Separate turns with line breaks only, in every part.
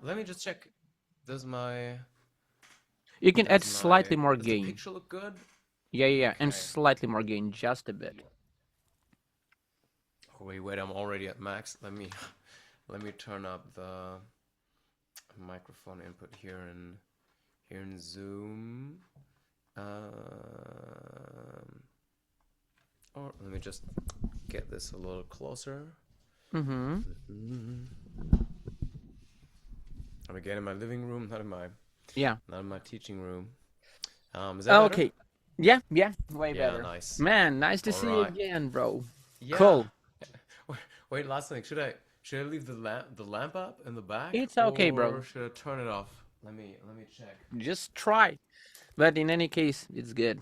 let me just check. Does my
You can add
does
slightly
my
more
does the
gain.
picture look good?
Yeah, and
Okay.
slightly more gain, just a bit.
Oh, wait, I'm already at max. Let me turn up the microphone input here in Zoom. Or let me just get this a little closer.
Mm-hmm.
I'm again in my living room,
Yeah.
not in my teaching room. Is that better?
Okay. Yeah, way
Yeah,
better.
nice.
Man, nice to
All
see you
right.
again, bro.
Yeah.
Cool.
Wait, last thing. Should I leave the lamp up in the back
It's okay,
or
bro.
should I turn it off? Let me check.
Just try. But in any case, it's good.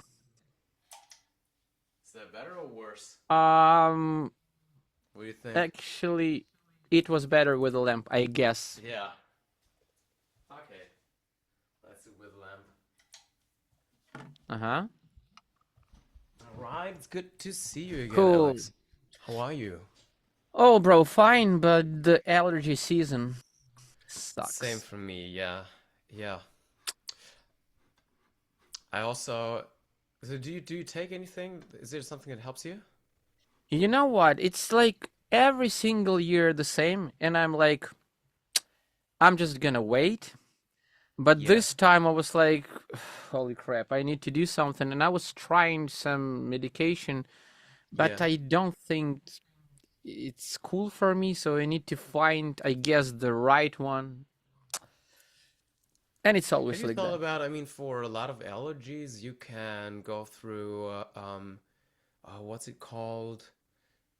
Is that better or worse?
Um,
What do you think?
actually, it was better with a lamp, I guess.
Yeah. Okay. Let's do with lamp.
Uh-huh.
All right. It's good to see you again,
Cool.
Alex. How are you?
Oh, bro, fine, but the allergy season
Same
sucks.
for me. Yeah. Yeah. I also. So do you take anything? Is there something that helps you?
You know what? It's like every single year the same, and I'm like, I'm just gonna wait. But
Yeah.
this time I was like, holy crap, I need to do something. And I was trying some medication, but
Yeah.
I don't think it's cool for me. So I need to find, I guess, the right one. And it's
Have
always
you
like
thought
that.
about, I mean, for a lot of allergies, you can go through, what's it called?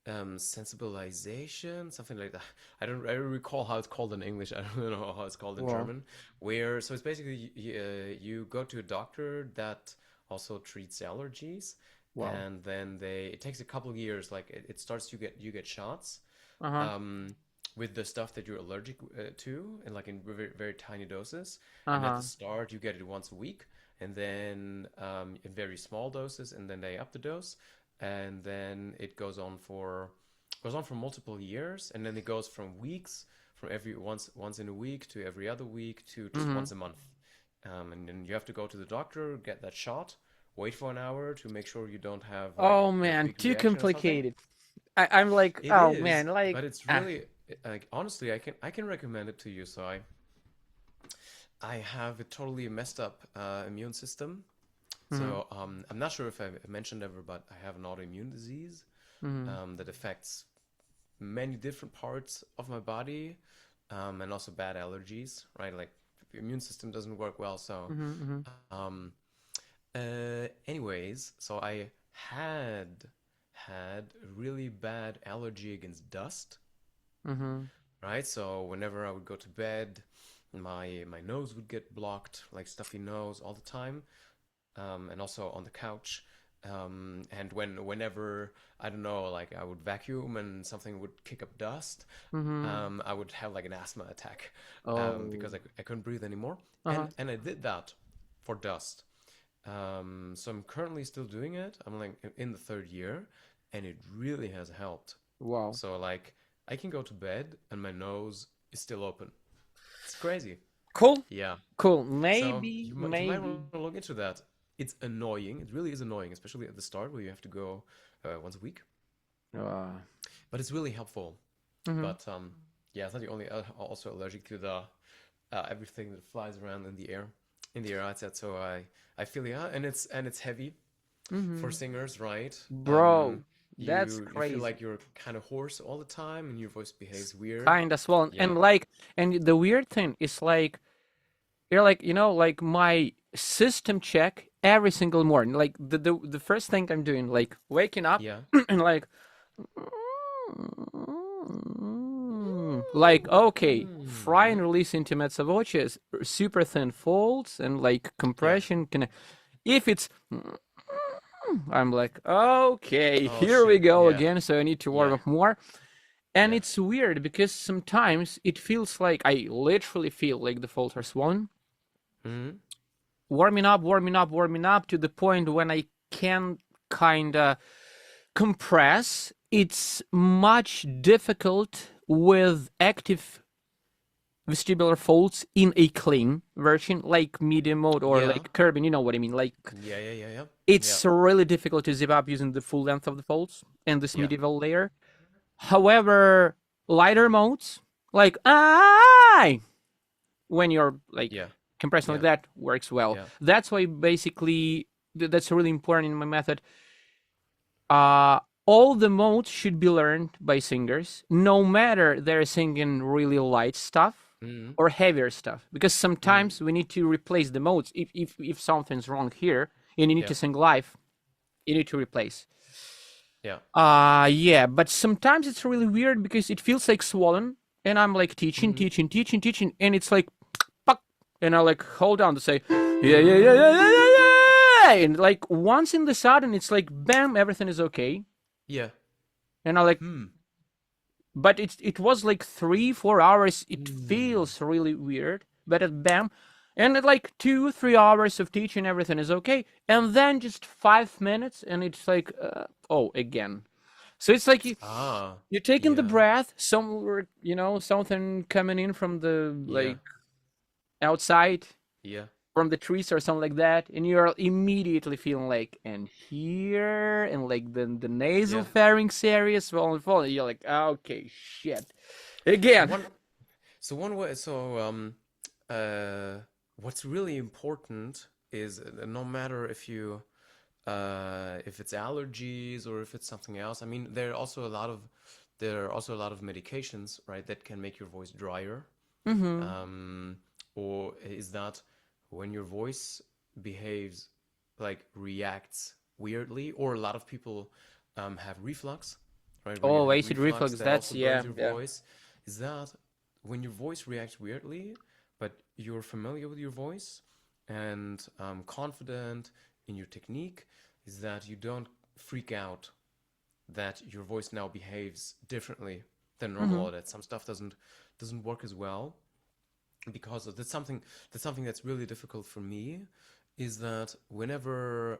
Sensibilization, something like that. I don't recall how it's called in English. I don't know how it's called in
Well,
German. Where, so it's basically you go to a doctor that also treats allergies,
well.
and then it takes a couple of years. Like it starts, you get shots
Uh-huh.
um, with the stuff that you're allergic to, and like in very, very tiny doses. And at the
Uh-huh.
start, you get it once a week, and then in very small doses, and then they up the dose, and then it goes on for multiple years, and then it goes from weeks, from every once in a week to every other week to just
Mm-hmm.
once a month. And then you have to go to the doctor, get that shot, wait for an hour to make sure you don't have like
Oh
a
man,
big
too
reaction or something.
complicated. I'm like,
It
oh
is,
man, like,
but it's
ah.
really like honestly, I can recommend it to you. So I have a totally messed up immune system.
Mm-hmm.
So I'm not sure if I mentioned ever, but I have an autoimmune disease
Mm-hmm.
that affects many different parts of my body, and also bad allergies. Right, like the immune system doesn't work well. So
Mm-hmm. Mm-hmm.
um, anyways, so I had a really bad allergy against dust,
Mm-hmm.
right? So whenever I would go to bed, my nose would get blocked, like stuffy nose all the time, and also on the couch. And whenever I don't know, like I would vacuum and something would kick up dust,
Mm-hmm.
I would have like an asthma attack because
Oh.
I couldn't breathe anymore.
Uh-huh.
And I did that for dust. So I'm currently still doing it. I'm like in the third year, and it really has helped.
Wow.
So like I can go to bed and my nose is still open. It's crazy.
Cool.
Yeah.
Cool.
So
Maybe,
you might
maybe.
want to look into that. It's annoying. It really is annoying, especially at the start where you have to go once a week.
Uh,
But it's really helpful.
mm-hmm.
But yeah, it's not the only. Also allergic to the everything that flies around in the air outside. So I feel yeah, and it's heavy for
Mm-hmm.
singers, right?
Bro, that's
You feel
crazy.
like you're kind of hoarse all the time, and your voice behaves weird.
Kind of swollen.
Yeah,
And like, and the weird thing is like, you're like, like my system check every single morning. Like the first thing I'm doing, like waking up
yeah.
and like, okay, fry and
Mm.
release intimate voces, super thin folds and like
Yeah.
compression can. If it's I'm like, okay,
Oh
here we
shit.
go
Yeah.
again. So I need to warm
Yeah.
up more. And
Yeah.
it's weird because sometimes it feels like I literally feel like the folds are swollen,
Hmm.
warming up to the point when I can kind of compress. It's much difficult with active vestibular folds in a clean version, like medium mode or like curbing, you know what I mean? Like, it's really difficult to zip up using the full length of the folds and this medieval layer. However, lighter modes, like, when you're like compressing like that, works well. That's why basically, that's really important in my method. All the modes should be learned by singers, no matter they're singing really light stuff or heavier stuff, because sometimes we need to replace the modes. If something's wrong here and you need to sing live, you need to replace. But sometimes it's really weird because it feels like swollen, and I'm like teaching, and it's like, and I like hold on to say, and like once in the sudden, it's like, bam, everything is okay. And I like, but it was like 3-4 hours. It feels really weird, but at bam, and at like 2-3 hours of teaching, everything is okay. And then just 5 minutes, and it's like, again. So it's like you're taking the breath, somewhere, you know, something coming in from the like outside, from the trees or something like that, and you're immediately feeling like, and here, and like the nasal pharynx area falling. You're like, okay, shit, again.
What's really important is no matter if it's allergies or if it's something else. I mean, there are also a lot of medications, right, that can make your voice drier. Or is that when your voice behaves, like reacts weirdly, or a lot of people have reflux, right?
Acid reflux. That's
your voice. Is that when your voice reacts weirdly, but you're familiar with your voice and confident in your technique, is that you don't freak out that your voice now behaves differently than normal, or that some stuff doesn't work as well. Because that's something that's really difficult for me, is that whenever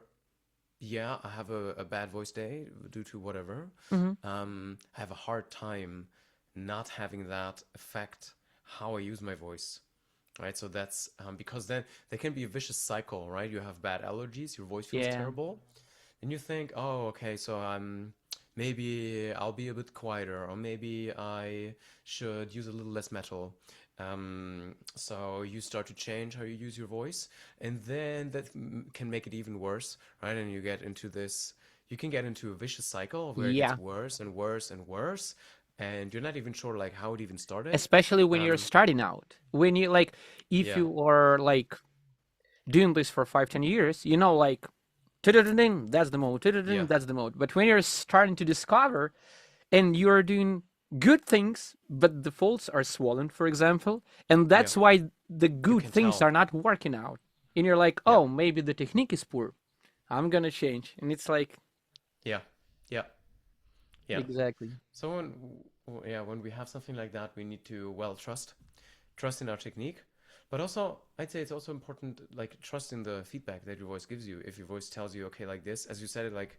I have a bad voice day due to whatever, I have a hard time not having that affect how I use my voice, right? So that's because then there can be a vicious cycle, right? You have bad allergies, your voice feels terrible, and you think, oh, okay, so maybe I'll be a bit quieter, or maybe I should use a little less metal. So you start to change how you use your voice, and then that can make it even worse, right? And you can get into a vicious cycle where it gets worse and worse and worse, and you're not even sure like how it even started.
Especially when you're starting out. When you like, if you are like doing this for 5-10 years, you know, like, that's the mode, that's the mode. But when you're starting to discover, and you're doing good things, but the folds are swollen, for example, and that's why the good things are not working out. And you're like, maybe the technique is poor. I'm gonna change, and it's like, exactly.
So when we have something like that, we need to trust in our technique, but also I'd say it's also important, like, trust in the feedback that your voice gives you. If your voice tells you, okay, like this, as you said it, like,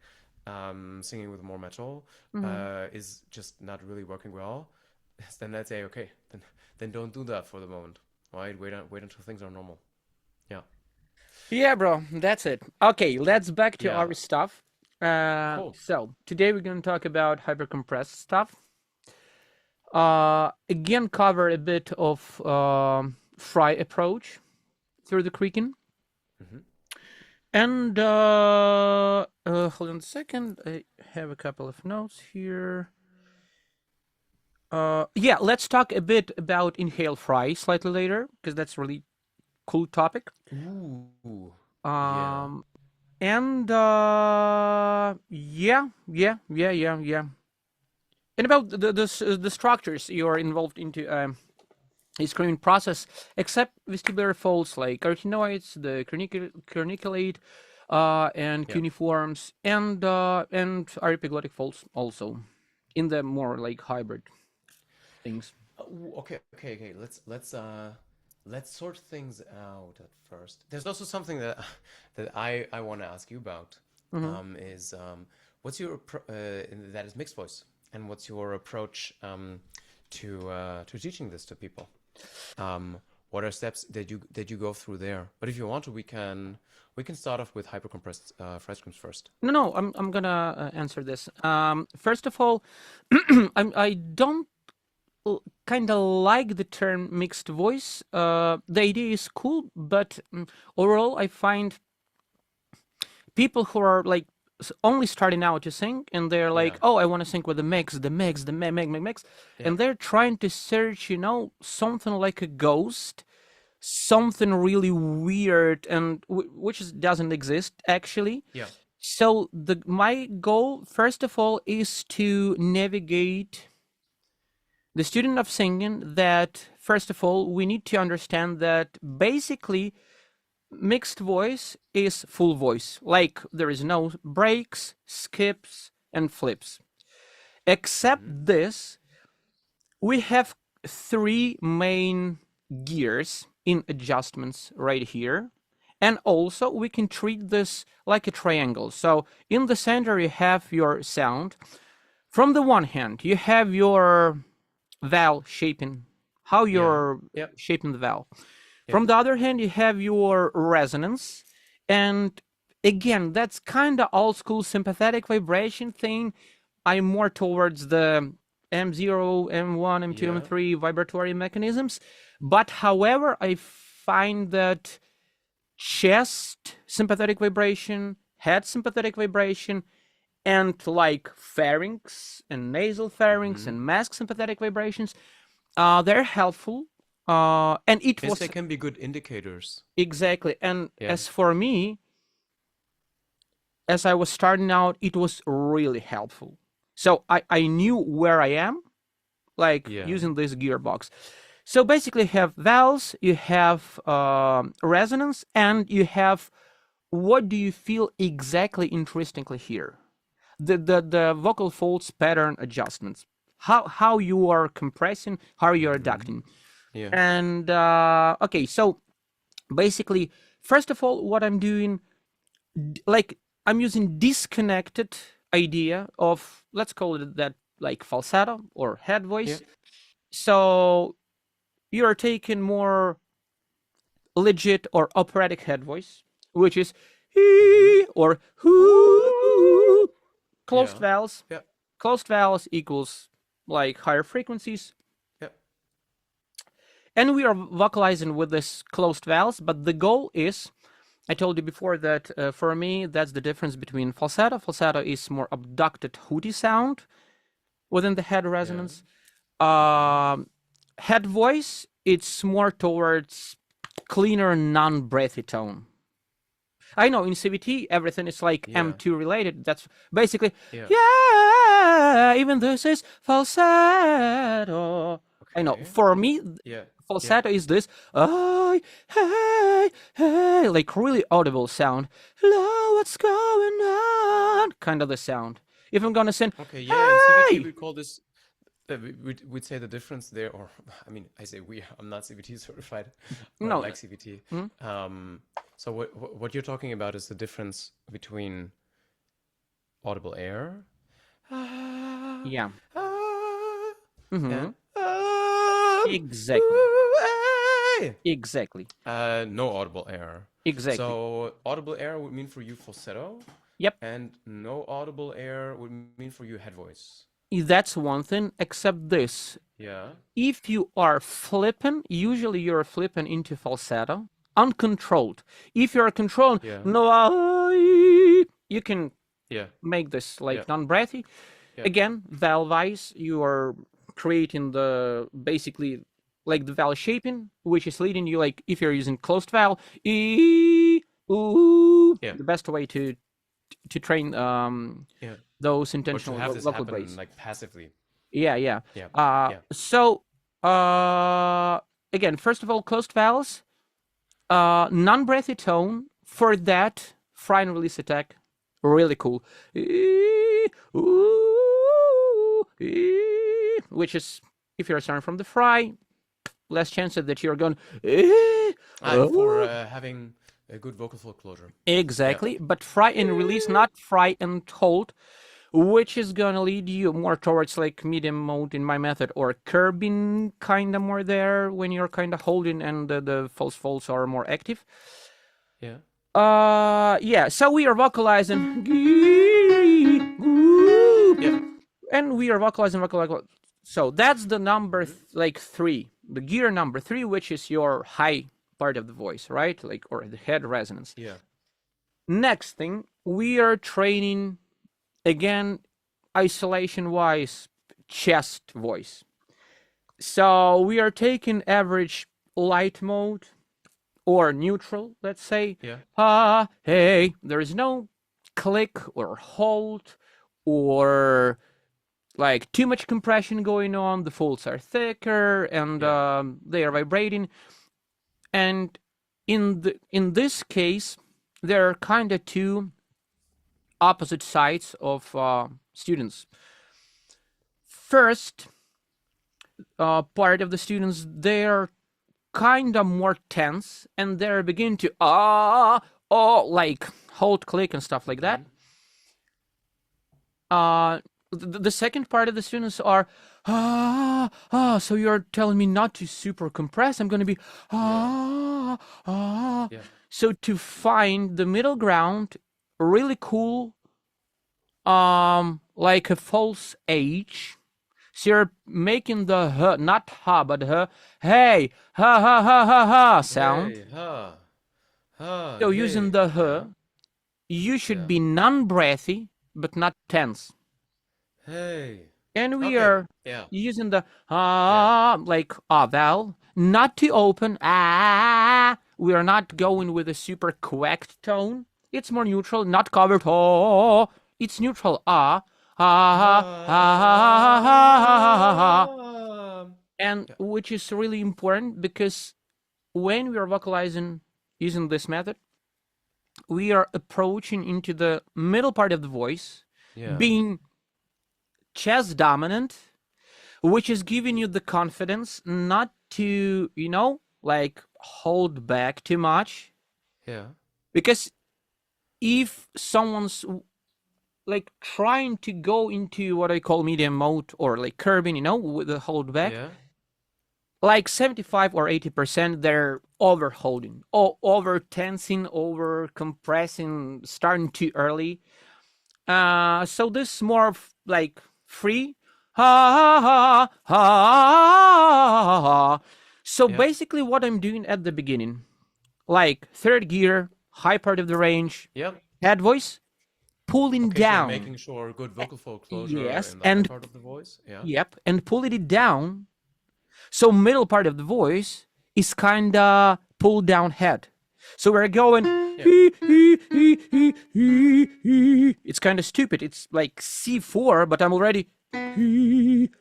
singing with more metal is just not really working well, then I'd say, okay, then don't do that for the moment, right? Wait until things are normal.
Yeah, bro, that's it. Okay, let's back to our stuff.
Cool.
So today we're going to talk about hypercompressed stuff. Again, cover a bit of fry approach through the creaking. And hold on a second. I have a couple of notes here. Let's talk a bit about inhale fry slightly later, because that's really cool topic.
Ooh.
And and about the structures you're involved into a screening process, except vestibular folds like carotenoids, the corniculate, and cuneiforms, and epiglottic folds also, in the more like hybrid things.
Okay. Let's sort things out at first. There's also something that I want to ask you about. Is what's your that is mixed voice, and what's your approach to teaching this to people? What are steps that you go through there? But if you want to, we can start off with hypercompressed phrasings first.
No, I'm gonna answer this. First of all, I don't kind of like the term mixed voice. The idea is cool, but overall, I find people who are like only starting out to sing, and they're like, "Oh, I want to sing with the mix, and they're trying to search, something like a ghost, something really weird, and which doesn't exist actually.
Yeah.
So my goal, first of all, is to navigate the student of singing that, first of all, we need to understand that basically mixed voice is full voice. Like there is no breaks, skips, and flips. Except this, we have three main gears in adjustments right here. And also we can treat this like a triangle. So in the center you have your sound. From the one hand, you have your vowel shaping, how you're shaping the vowel. From the other hand, you have your resonance. And again, that's kind of old school sympathetic vibration thing. I'm more towards the M0, M1, M2, M3 vibratory mechanisms. But however, I find that chest sympathetic vibration, head sympathetic vibration, and like pharynx and nasal pharynx and mask sympathetic vibrations, they're helpful. And
they can be good indicators.
Exactly. And as for me, as I was starting out, it was really helpful. So I knew where I am, like using this gearbox. So basically you have vowels, you have resonance, and you have what do you feel exactly interestingly here. The vocal folds pattern adjustments. How you are compressing, how you are adducting.
Yeah.
And okay, so basically, first of all, what I'm doing, like I'm using disconnected idea of, let's call it that, like falsetto or head voice. So you're taking more legit or operatic head voice, which is he or who. Closed vowels. Closed vowels equals like higher frequencies. And we are vocalizing with this closed vowels, but the goal is, I told you before that for me, that's the difference between falsetto. Falsetto is more abducted, hooty sound within the head resonance. Head voice, it's more towards cleaner, non-breathy tone. I know in CVT, everything is like M2 related. That's basically, even this is falsetto. Okay. I know, for me, falsetto is this, hey, like really audible sound. Hello, what's going on? Kind of the sound. If I'm gonna sing,
in CVT we call this, we'd say the difference there, or I mean, I say I'm not CVT certified.
No,
I like CVT. So what you're talking about is the difference between audible air.
Exactly.
No audible air.
Exactly.
So audible air would mean for you falsetto.
Yep.
And no audible air would mean for you head voice.
That's one thing, except this. If you are flipping, usually you're flipping into falsetto, uncontrolled. If you're controlled, you can make this like non-breathy. Again, vowel-wise, you are creating the basically like the vowel shaping, which is leading you, like if you're using closed vowel, the best way to train those intentional vocal breaks,
like passively.
So again, first of all, closed vowels, non-breathy tone. For that, fry and release attack, really cool. Which is, if you're starting from the fry, less chance that you're going
for having a good vocal fold closure.
Exactly, but fry and release, not fry and hold, which is gonna lead you more towards like medium mode in my method, or curbing kind of more there when you're kind of holding and the false folds are more active.
Yeah.
Yeah, so we are vocalizing. Yeah. And we are vocalizing. So that's the number like 3, the gear number 3, which is your high part of the voice, right? Like, or the head resonance.
Yeah.
Next thing, we are training again, isolation wise, chest voice. So we are taking average light mode or neutral, let's say.
Yeah.
Hey, there is no click or hold or like too much compression going on. The folds are thicker and they are vibrating. And in this case, there are kind of 2 opposite sides of students. First part of the students, they're kind of more tense and they're beginning to like hold, click and stuff like that. The second part of the students are so you're telling me not to super compress. I'm going to be So to find the middle ground, really cool, like a false H. So you're making the h, not ha, but h, hey, ha ha ha ha ha sound.
Hey, ha, ha,
So
hey.
using the h, you should be non-breathy, but not tense.
Hey.
And we are using the like vowel, not to open. We are not going with a super correct tone. It's more neutral, not covered. It's neutral. And which is really important because when we are vocalizing using this method, we are approaching into the middle part of the voice, being chest dominant, which is giving you the confidence not to, like hold back too much.
Yeah.
Because if someone's like trying to go into what I call medium mode or like curbing, with the hold back, like 75 or 80%, they're over holding, or over tensing, over compressing, starting too early. So this is more of like free. So basically what I'm doing at the beginning, like 3rd gear, high part of the range, head voice, pulling down.
So making sure good vocal fold closure in the high part of the voice.
Yep, and pulling it down. So middle part of the voice is kind of pulled down head. So we're going, it's kind of stupid. It's like C4, but I'm already, it's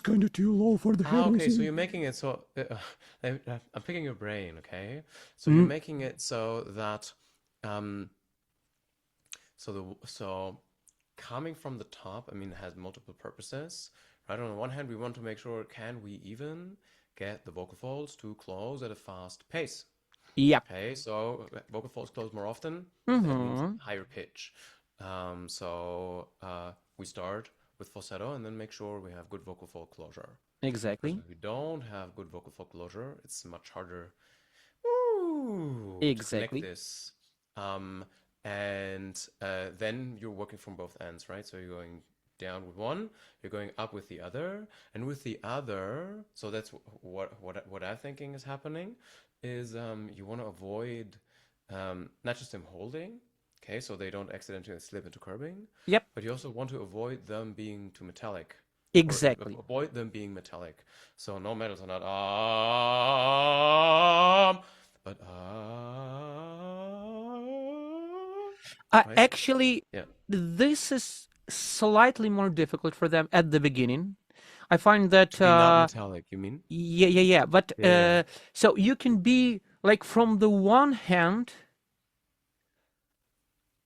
kind of too low for the head.
Okay, so you're making it so, I'm picking your brain, okay? So you're making it so that, so coming from the top, it has multiple purposes, right? On the one hand, we want to make sure, can we even get the vocal folds to close at a fast pace?
Yep.
Okay, so vocal folds close more often, that means higher pitch. So we start with falsetto and then make sure we have good vocal fold closure.
Exactly.
If we don't have good vocal fold closure, it's much harder to connect this. And then you're working from both ends, right? So you're going down with one, you're going up with the other, and with the other, so that's what I'm thinking is happening, is you want to avoid not just them holding, okay, so they don't accidentally slip into curbing.
Yep.
But you also want to avoid them being too metallic.
Exactly.
Avoid them being metallic. So no metals are not but
right? Actually, this is slightly more difficult for them at the beginning. I find that
not metallic, you mean?
Yeah. But so you can be like from the one hand,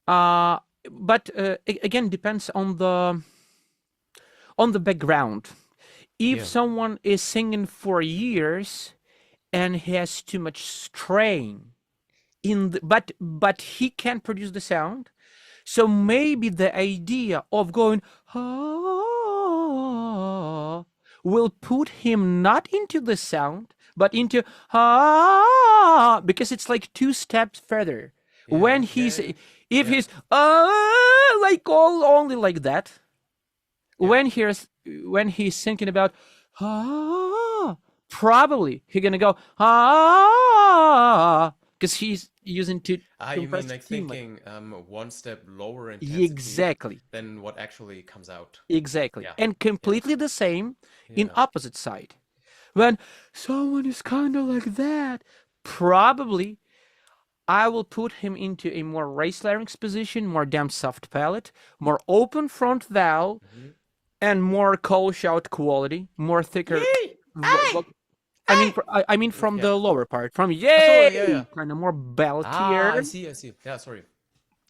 but again depends on the background. If someone is singing for years and has too much strain in the, but he can produce the sound, So maybe the idea of going ah will put him not into the sound, but into ah, because it's like 2 steps further. When he's if he's like all only like that, when he's thinking about probably he's gonna go because he's using to.
You mean like thinking one step lower intensity than what actually comes out.
Exactly. And completely the same in opposite side. When someone is kind of like that, probably I will put him into a more raised larynx position, more damp soft palate, more open front vowel, and more call shout quality, more thicker. I mean from the lower part, from kind of more beltier.
I see. Yeah, sorry.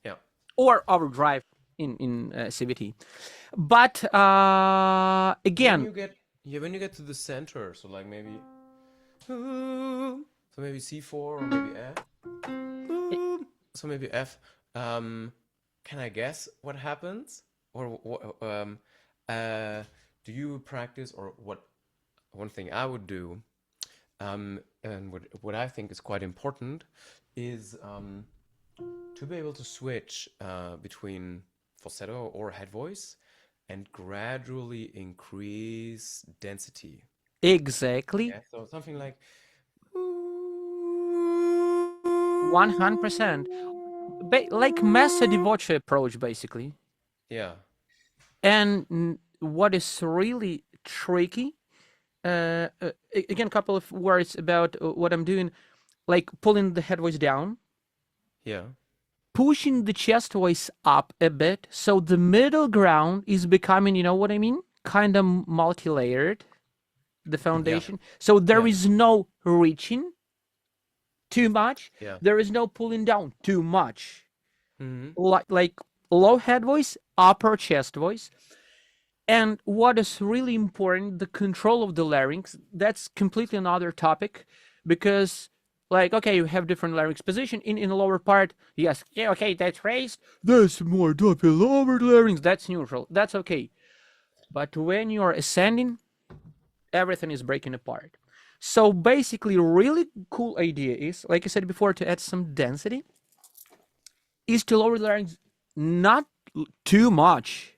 Yeah.
Or overdrive in CVT. But again,
when you get to the center, so like maybe C4 or maybe F. So maybe F. Can I guess what happens? Or do you practice, or what? One thing I would do, and what I think is quite important, is to be able to switch between falsetto or head voice and gradually increase density.
Exactly.
Yeah, so something like
100%. Like messa di voce approach, basically.
Yeah.
And what is really tricky, again, a couple of words about what I'm doing, like pulling the head voice down.
Yeah.
Pushing the chest voice up a bit, so the middle ground is becoming, you know what I mean? Kind of multi-layered, the foundation. Yeah. So there is no reaching too much. Yeah. There is no pulling down too much. Like low head voice, upper chest voice. And what is really important, the control of the larynx, that's completely another topic, because like, okay, you have different larynx position in the lower part. Yes, okay, that's raised. That's more dopey lower larynx. That's neutral. That's okay. But when you are ascending, everything is breaking apart. So basically, really cool idea is, like I said before, to add some density, is to lower the larynx not too much,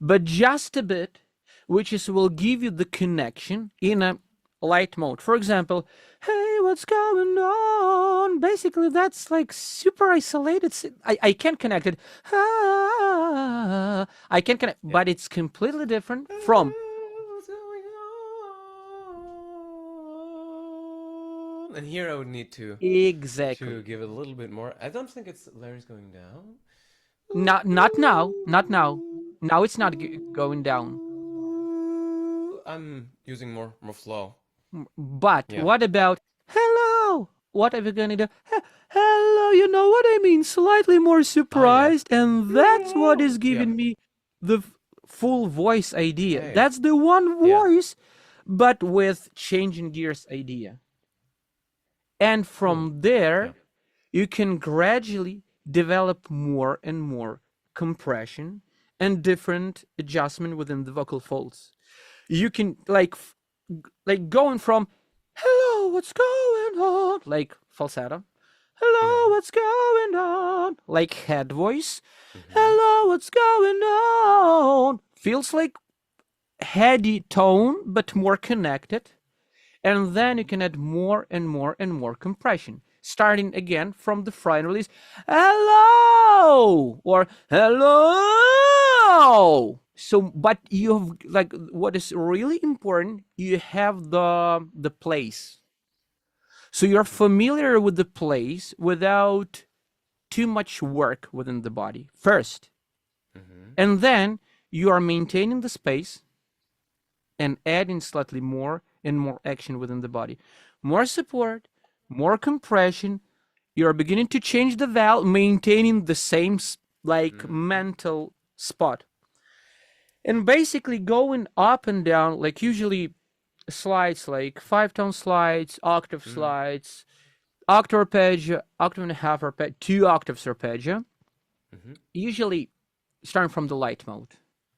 but just a bit, which will give you the connection in a light mode. For example, hey, what's going on? Basically, that's like super isolated. I can't connect it. I can connect, but it's completely different from.
And here I would need to
to give it
a little bit more. I don't think it's larynx going down.
Not now. Now it's not going down.
I'm using more flow.
But what about hello? What are we gonna do? Hello, you know what I mean? Slightly more surprised, and that's what is giving me the full voice idea. Hey. That's the one voice, but with changing gears idea. And from there, you can gradually develop more and more compression and different adjustment within the vocal folds. You can like going from hello, what's going on, like falsetto, hello, what's going on, like head voice, hello, what's going on, feels like heady tone but more connected. And then you can add more and more and more compression, starting again from the front release, hello, or hello. So, but you have, like, what is really important, you have the place. So you're familiar with the place without too much work within the body first. And then you are maintaining the space and adding slightly more and more action within the body. More support, more compression. You're beginning to change the vowel, maintaining the same mental spot. And basically going up and down, like usually slides, like 5-tone slides, octave slides, octave arpeggio, octave and a half arpeggio, 2 octaves arpeggio. usually starting from the light mode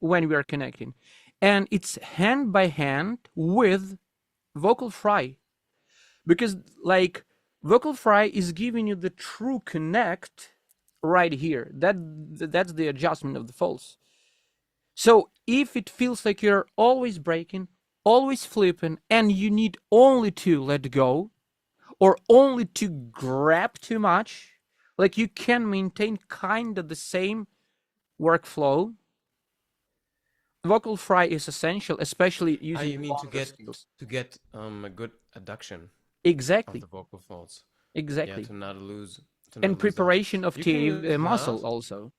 when we are connecting. And it's hand by hand with vocal fry. Because like vocal fry is giving you the true connect right here. That's the adjustment of the false. So if it feels like you're always breaking, always flipping, and you need only to let go or only to grab too much, like you can maintain kind of the same workflow, vocal fry is essential, especially using
you mean to
skills.
get a good adduction
Exactly.
of the vocal folds.
Exactly.
Yeah, to not lose.
And preparation of the muscle also.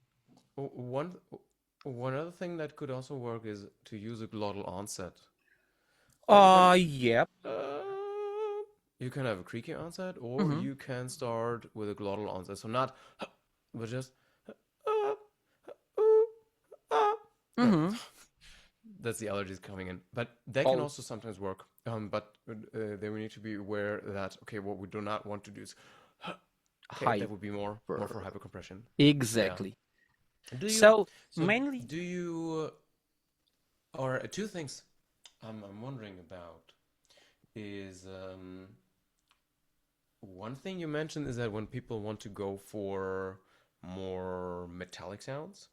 One other thing that could also work is to use a glottal onset.
Yep.
You can have a creaky onset, or you can start with a glottal onset. So not, but just. That's the allergies coming in, but they can also sometimes work. But then we need to be aware that what we do not want to do is that would be more for hypercompression.
Exactly.
Yeah.
So mainly,
do you? Or two things I'm wondering about is one thing you mentioned is that when people want to go for more metallic sounds,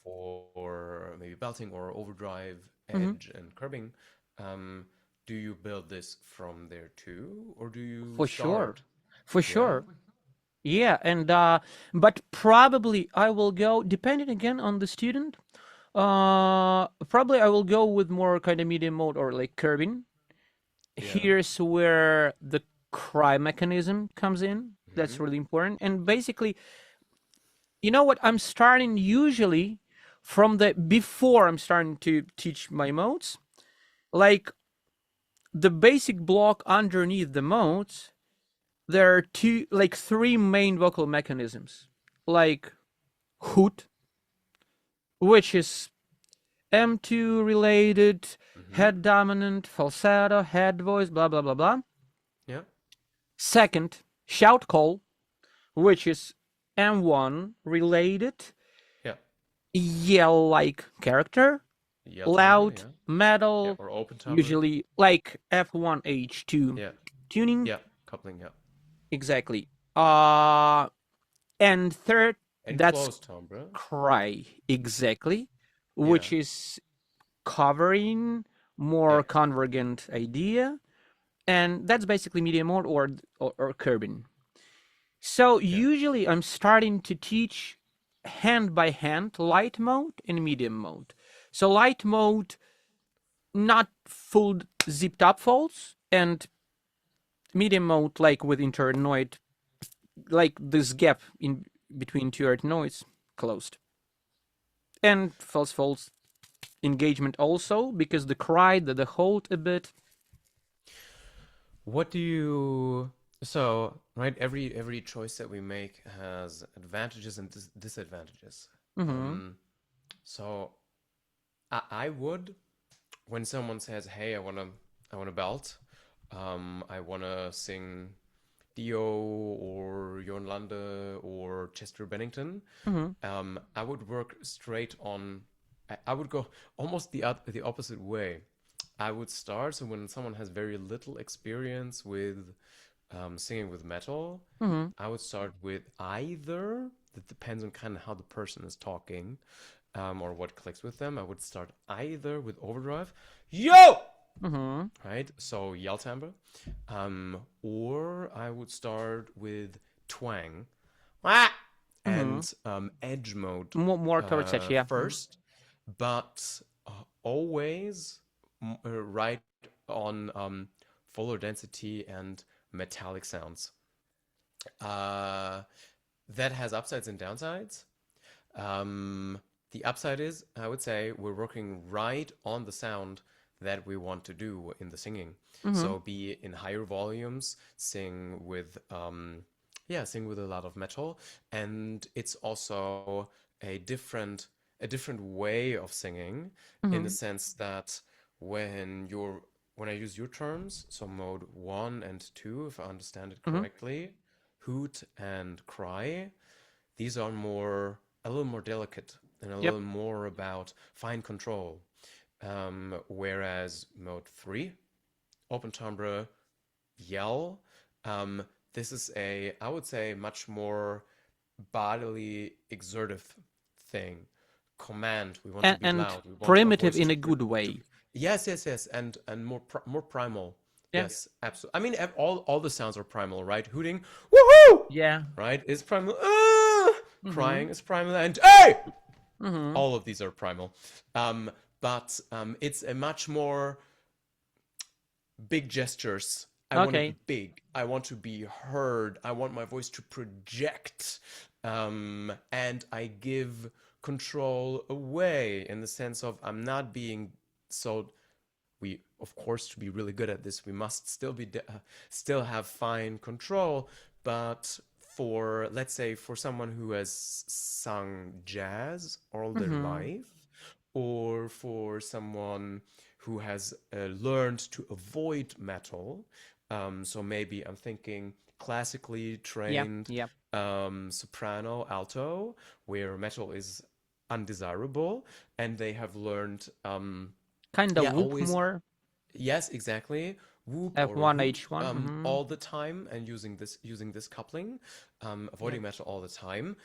for maybe belting or overdrive, edge, and curbing, do you build this from there too, or do you start?
For sure. Yeah, and but probably I will go, depending again on the student. Probably I will go with more kind of medium mode or like curbing. Here's where the cry mechanism comes in. That's really important. And basically, you know what? I'm starting usually from before I'm starting to teach my modes, like the basic block underneath the modes. There are three main vocal mechanisms, like hoot, which is M2 related, head dominant, falsetto, head voice, blah, blah, blah, blah.
Yeah.
Second, shout call, which is M1 related, yell-like character, loud, metal,
or open timbre.
Usually like F1, H2 tuning.
Yeah, coupling,
Exactly. And third, that's
closed timbre.
cry, exactly, which is covering more convergent idea, and that's basically medium mode or curbing. So usually I'm starting to teach hand by hand light mode and medium mode. So light mode, not full zipped up folds, and medium mode like with internoid, like this gap in between two arytenoids closed. And false folds engagement also, because the cry, the hold a bit.
What do you... So, right, every choice that we make has advantages and disadvantages. So I would, when someone says, "Hey, I wanna belt, I wanna sing Dio or Jorn Lande or Chester Bennington," I would work straight on. I would go almost the opposite way. I would start, so when someone has very little experience with singing with metal, I would start with either, that depends on kind of how the person is talking, or what clicks with them. I would start either with overdrive, yo, right? So yell timbre, or I would start with twang, and edge mode,
more towards edge,
first, but always right on fuller density and metallic sounds. That has upsides and downsides. The upside is, I would say, we're working right on the sound that we want to do in the singing. So be in higher volumes, sing with a lot of metal, and it's also a different way of singing, in the sense that when I use your terms, so mode 1 and 2, if I understand it correctly, hoot and cry, these are more a little more delicate and a
Yep.
little more about fine control. Whereas mode 3, open timbre, yell, this is I would say, much more bodily exertive thing. Command, we want to be
And
loud. We want our
primitive
voice
in
to,
a good way.
yes, and more primal.
Yeah.
Yes, absolutely. I mean, all the sounds are primal, right? Hooting, woohoo,
Yeah.
right, is primal. Crying is primal, and hey, all of these are primal. But it's a much more big gestures. I want to be big. I want to be heard. I want my voice to project. And I give control away in the sense of I'm not being so. We, of course, to be really good at this, we must still have fine control. But for, let's say, for someone who has sung jazz all their life, or for someone who has learned to avoid metal, so maybe I'm thinking classically trained soprano, alto, where metal is undesirable, and they have learned
kind of whoop
always,
more.
yes, exactly, whoop or
F1,
hoop,
H1.
all the time, and using this coupling, avoiding metal all the time.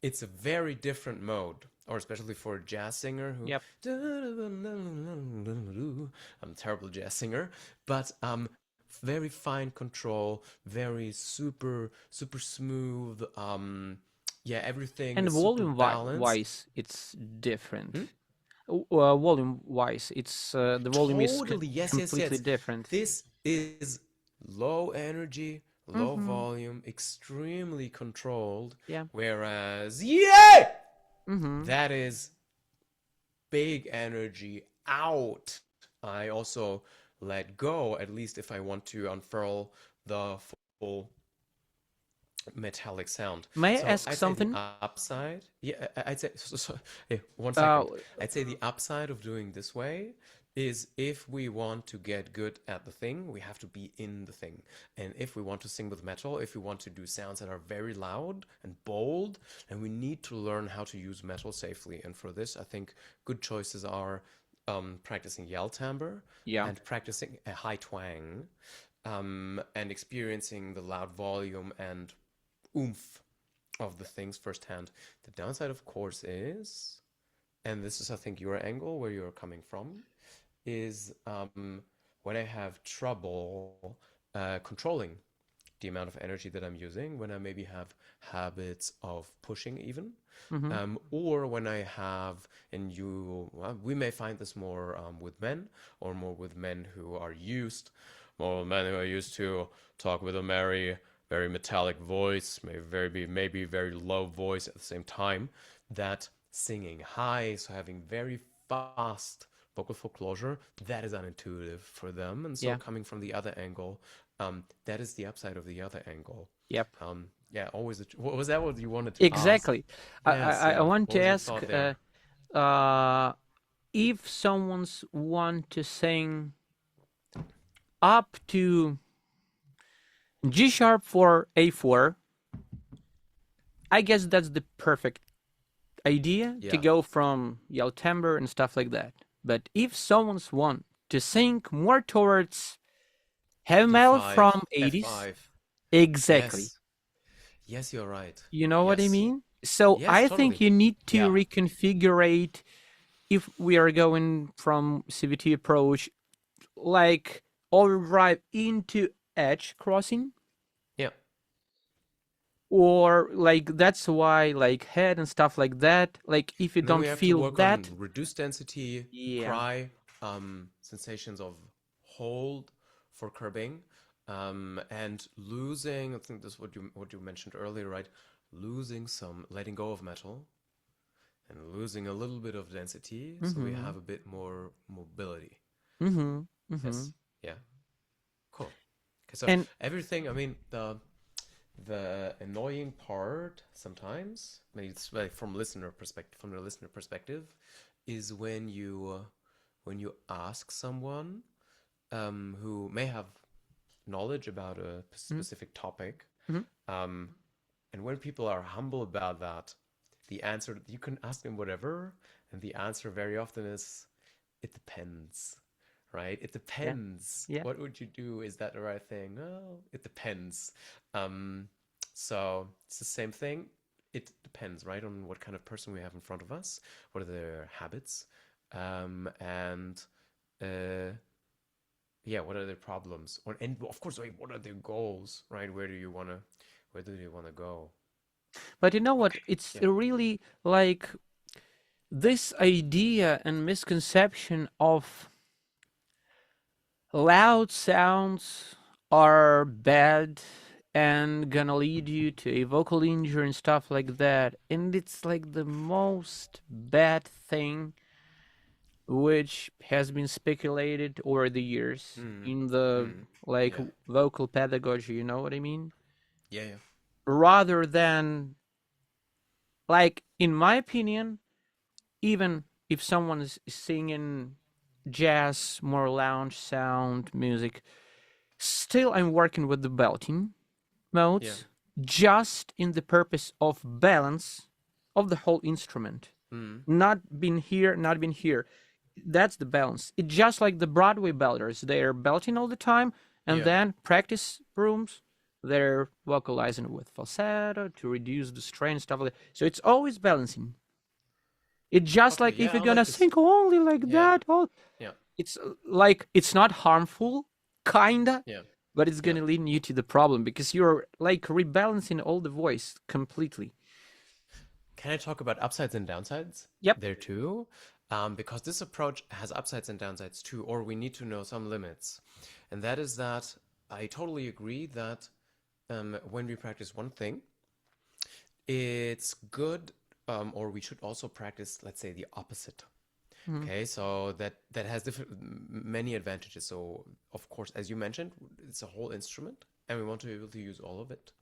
It's a very different mode, or especially for a jazz singer who.
Yep.
I'm a terrible jazz singer, but very fine control, very super smooth. Everything
And
is super
volume
balanced.
wise, it's different. Volume wise, it's the volume
Totally,
is
yes.
completely different.
This is low energy, low volume, extremely controlled.
Yeah.
Whereas,
Mm-hmm.
that is big energy out. I also let go, at least if I want to unfurl the full metallic sound.
May I
So
ask
I'd say
something?
the upside, I'd say, hey, 1 second. I'd say the upside of doing this way is if we want to get good at the thing, we have to be in the thing. And if we want to sing with metal, if we want to do sounds that are very loud and bold, then we need to learn how to use metal safely. And for this, I think good choices are practicing yell timbre and practicing a high twang, and experiencing the loud volume and oomph of the things firsthand. The downside, of course, is, and this is, I think, your angle where you're coming from, is when I have trouble controlling the amount of energy that I'm using, when I maybe have habits of pushing even, or when I have, and we may find this more with men, or more with men who are used to talk with a very metallic voice, maybe very low voice at the same time, that singing high, so having very fast vocal foreclosure, that is unintuitive for them. And so coming from the other angle, that is the upside of the other angle.
Yep.
Always. What was that? What you wanted to
Exactly.
ask?
I want to ask if someone's want to sing up to G sharp for A4, I guess that's the perfect idea to go from yell timbre and stuff like that. But if someone's want to sing more towards heavy metal from 80s,
F5.
exactly.
Yes, you're right.
You know what I mean? So
yes,
I
totally.
think you need to reconfigure if we are going from CVT approach, like overdrive into edge crossing.
Yeah.
Or like that's why like head and stuff like that. Like if you
And
don't
we have
feel
to work
that,
on reduced density, cry, sensations of hold for curbing, and losing. I think this is what you mentioned earlier, right? Letting go of metal, and losing a little bit of density, so we have a bit more mobility. Yes. Yeah. Cool. Okay, so everything. I mean, the annoying part sometimes, maybe it's from the listener perspective, is when you ask someone who may have knowledge about a specific topic, and when people are humble about that, the answer, you can ask them whatever, and the answer very often is, it depends, right? It
Yeah.
depends.
Yeah.
What would you do? Is that the right thing? Oh, it depends. So it's the same thing. It depends, right, on what kind of person we have in front of us, what are their habits, and yeah, what are their problems, and of course, like, what are their goals, right? Where do you wanna go?
But you know what?
Okay.
It's
Yeah.
really like this idea and misconception of loud sounds are bad and gonna lead you to a vocal injury and stuff like that. And it's like the most bad thing which has been speculated over the years
Mm.
in the
Mm.
like
Yeah.
vocal pedagogy, you know what I mean?
Yeah. Yeah.
Rather than, like, in my opinion, even if someone is singing jazz, more lounge sound music, still I'm working with the belting
Yeah.
modes just in the purpose of balance of the whole instrument.
Mm.
Not been here, not been here. That's the balance. It's just like the Broadway belters. They're belting all the time, and
Yeah.
then practice rooms, they're vocalizing with falsetto to reduce the strain, stuff like that. So it's always balancing. It's just
Okay.
like if
Yeah,
you're
I like
gonna
this.
sing only like
Yeah.
that, oh,
Yeah.
it's like it's not harmful, kinda,
Yeah.
but it's
Yeah.
gonna lead you to the problem because you're like rebalancing all the voice completely.
Can I talk about upsides and downsides
Yep.
there too? Because this approach has upsides and downsides too, or we need to know some limits. And that is that I totally agree that when we practice one thing, it's good, or we should also practice, let's say, the opposite.
Mhm.
Okay, so that has many advantages. So of course, as you mentioned, it's a whole instrument, and we want to be able to use all of it.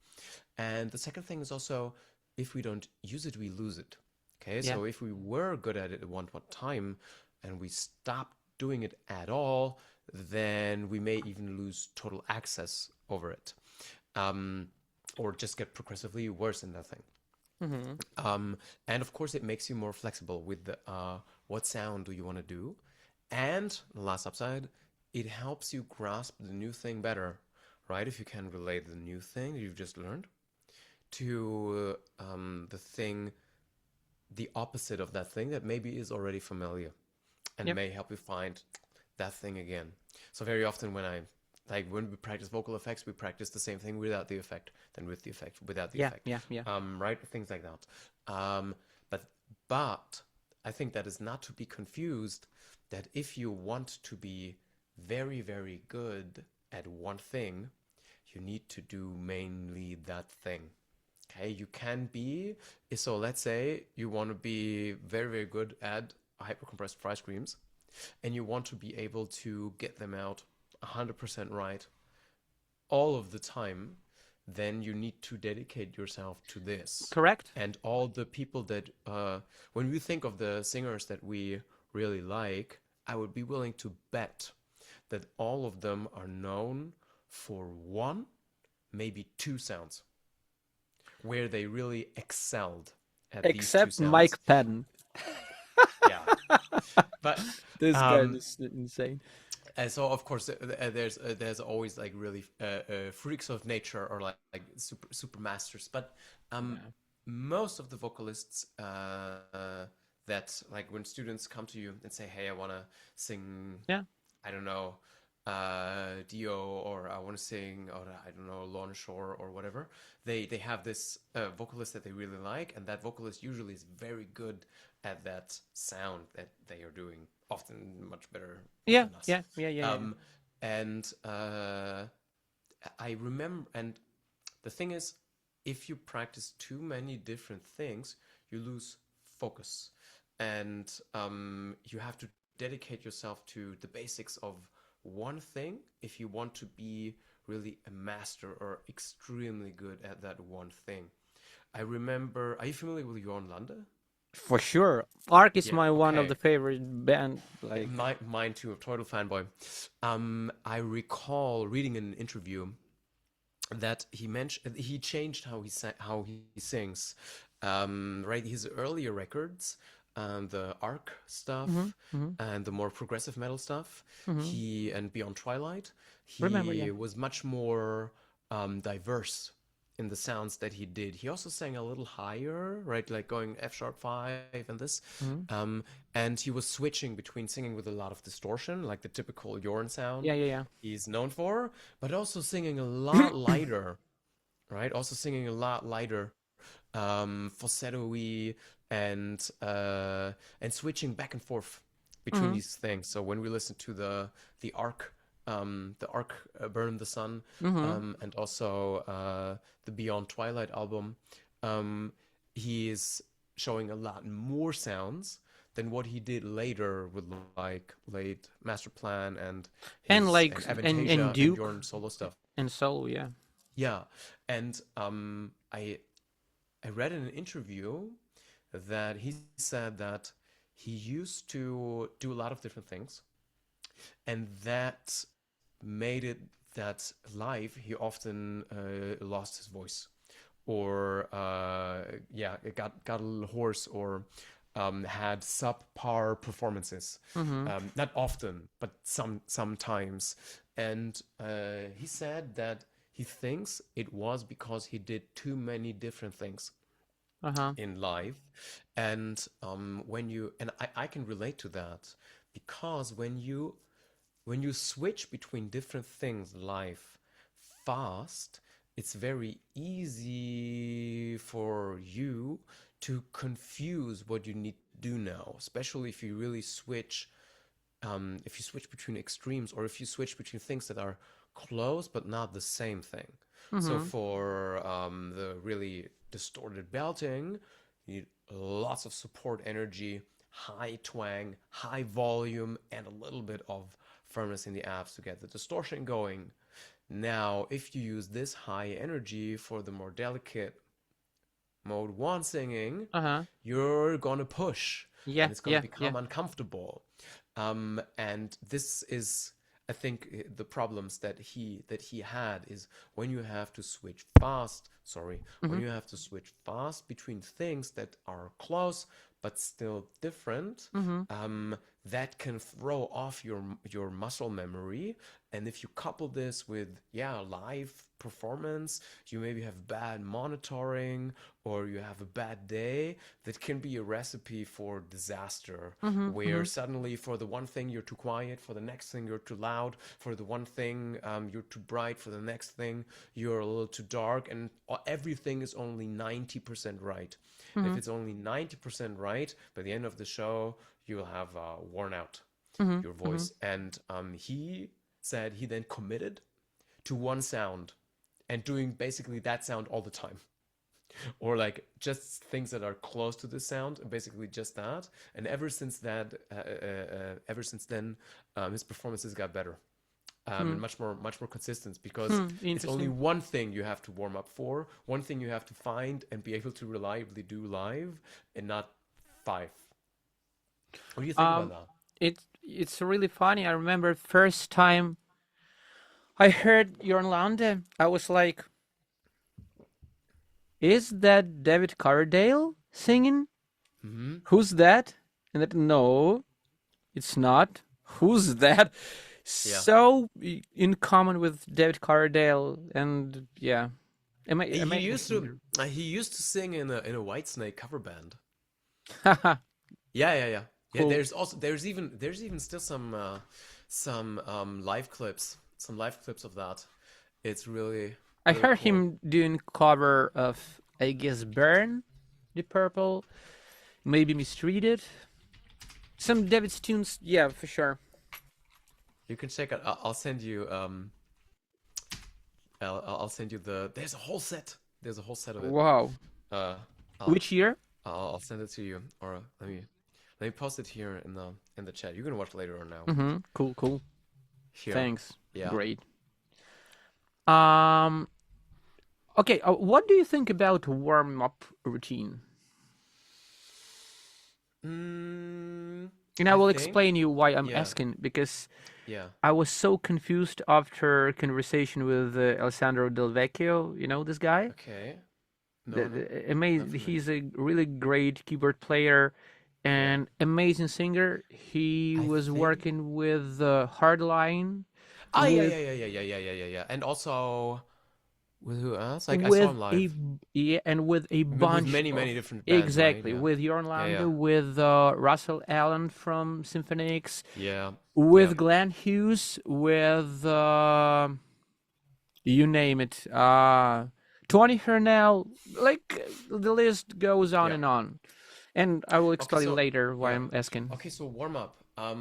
And the second thing is also, if we don't use it, we lose it. Okay,
Yeah.
so if we were good at it at one time and we stopped doing it at all, then we may even lose total access over it, um, or just get progressively worse in that thing.
Mhm.
And of course, it makes you more flexible with the what sound do you want to do. And the last upside, it helps you grasp the new thing better, right? If you can relate the new thing that you've just learned to the thing, the opposite of that thing that maybe is already familiar and
Yep.
may help you find that thing again. So very often when we practice vocal effects, we practice the same thing without the effect, then with the effect, without the
Yeah.
effect.
Yeah. Yeah.
Right? Things like that. But I think that is not to be confused that if you want to be very, very good at one thing, you need to do mainly that thing. Okay, you can be, so let's say you want to be very, very good at hypercompressed fry screams, and you want to be able to get them out 100% right all of the time, then you need to dedicate yourself to this.
Correct.
And all the people that, when we think of the singers that we really like, I would be willing to bet that all of them are known for one, maybe two sounds, where they really excelled at these two
Except
sounds.
Mike Patton.
Yeah. But
this guy is insane.
and so of course there's always like really freaks of nature or like super masters, but most of the vocalists that, like, when students come to you and say, hey, I want to sing,
Yeah.
I don't know, Dio, or I want to sing, or I don't know, Lorna Shore or whatever, they have this vocalist that they really like, and that vocalist usually is very good at that sound that they are doing, often much better
Yeah.
than us.
Yeah.
And I remember, and the thing is, if you practice too many different things, you lose focus, and you have to dedicate yourself to the basics of one thing if you want to be really a master or extremely good at that one thing. I remember, are you familiar with Jorn Lande?
For sure. Ark is
Yeah,
my one of
okay.
the favorite band. Like,
Mine too, a total fanboy. I recall reading in an interview that he mentioned he changed how he sings, Right, his earlier records, the Arc stuff and the more progressive metal stuff, and Beyond Twilight,
Remember, yeah.
he was much more diverse in the sounds that he did. He also sang a little higher, right, like going F sharp 5 and this. And he was switching between singing with a lot of distortion, like the typical Jorn sound he's known for, but also singing a lot lighter, right? Also singing a lot lighter, falsetto-y, and switching back and forth between these things. So when we listen to the Arc, Burn in the Sun, and also the Beyond Twilight album, he is showing a lot more sounds than what he did later with like late Master Plan and
and Duke
Jorn solo stuff
and solo, yeah.
Yeah, and I read in an interview that he said that he used to do a lot of different things, and that made it that live he often lost his voice, or it got a little hoarse, or had subpar performances. Not often, but sometimes. And he said that he thinks it was because he did too many different things in live. And I can relate to that, because when you switch between different things live fast, it's very easy for you to confuse what you need to do now, especially if you really switch, if you switch between extremes, or if you switch between things that are close but not the same thing. So for the really distorted belting, you need lots of support energy, high twang, high volume, and a little bit of firmness in the abs to get the distortion going. Now, if you use this high energy for the more delicate mode 1 singing, you're gonna push, and it's gonna become uncomfortable. And this is, I think, the problems that he had is when you have to switch fast. When you have to switch fast between things that are close but still different, that can throw off your muscle memory. And if you couple this with live performance, you maybe have bad monitoring, or you have a bad day, that can be a recipe for disaster, where suddenly for the one thing you're too quiet, for the next thing you're too loud, for the one thing you're too bright, for the next thing you're a little too dark, and everything is only 90% right. If it's only 90% right, by the end of the show, you will have worn out your voice. And he said he then committed to one sound and doing basically that sound all the time, or like just things that are close to the sound, and basically just that. And ever since then, his performances got better. And much more consistent, because it's only one thing you have to warm up for, one thing you have to find and be able to reliably do live, and not 5. What do you think about that?
It's really funny. I remember first time I heard Jørn Lande, I was like, is that David Coverdale singing? Who's that? And that, no, it's not. Who's that? So in common with David Coverdale, and he
used to sing in a Whitesnake cover band. Cool. There's even still some live clips of that. It's really
I heard
cool.
him doing cover of, I guess, Burn, The Purple, maybe Mistreated, some David's tunes. Yeah, for sure.
You can check out. I'll send you. I'll send you There's a whole set. There's a whole set of it.
Wow. Which year?
I'll send it to you, or let me post it here in the chat. You can watch later on now.
Cool. Here. Thanks.
Yeah.
Great. Okay. What do you think about warm up routine? And I will explain you why I'm asking, because I was so confused after conversation with Alessandro Del Vecchio. You know this guy?
Okay. No,
amazing. He's a really great keyboard player and amazing singer. He was working with Hardline.
Yeah. And also with who else? Like I saw him live.
And with a bunch
with many
of,
different bands,
exactly,
right?
with Jorn Lande, with Russell Allen from Symphonix, with Glenn Hughes, with you name it, Tony Hernell. Like the list goes on and on. And I will explain later why I'm asking.
Okay, so warm up. I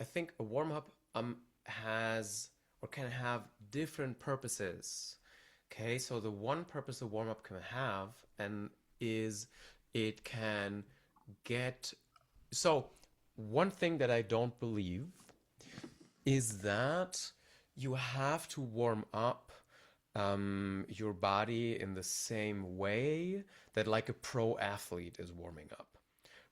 think a warm up has or can have different purposes. Okay, so the one purpose a warm up can have and is it can get. So one thing that I don't believe is that you have to warm up your body in the same way that like a pro athlete is warming up,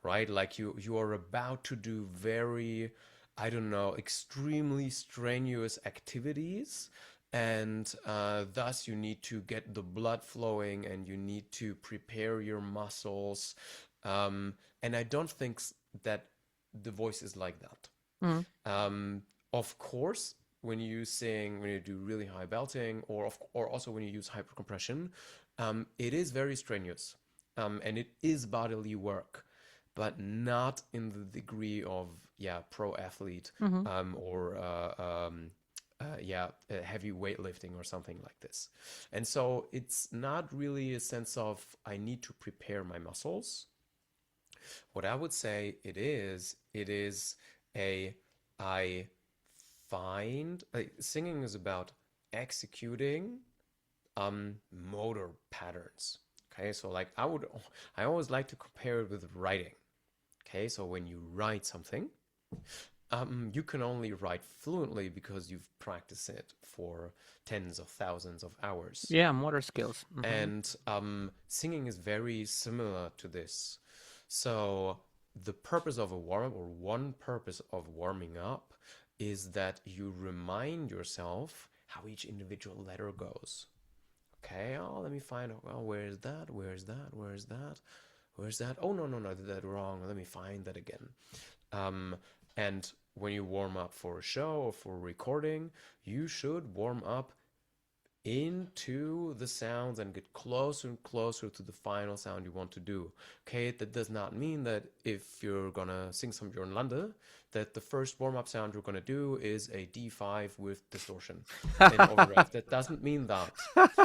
right? Like you are about to do very, I don't know, extremely strenuous activities, and thus you need to get the blood flowing and you need to prepare your muscles. And I don't think that the voice is like that. Of course, when you sing, when you do really high belting, or also when you use hypercompression, it is very strenuous, and it is bodily work, but not in the degree of pro athlete or heavy weightlifting or something like this. And so it's not really a sense of I need to prepare my muscles. What I would say it is I find singing is about executing motor patterns. Okay, so like I always like to compare it with writing. Okay, so when you write something, you can only write fluently because you've practiced it for tens of thousands of hours.
Yeah, motor skills.
And singing is very similar to this. So the purpose of a warm-up, or one purpose of warming up, is that you remind yourself how each individual letter goes. Okay, let me find, where is that? Oh, no, I did that wrong. Let me find that again. And when you warm up for a show or for a recording, you should warm up into the sounds and get closer and closer to the final sound you want to do. Okay, that does not mean that if you're gonna sing some Jorn Lande, that the first warm-up sound you're gonna do is a D5 with distortion and overdrive. That doesn't mean that,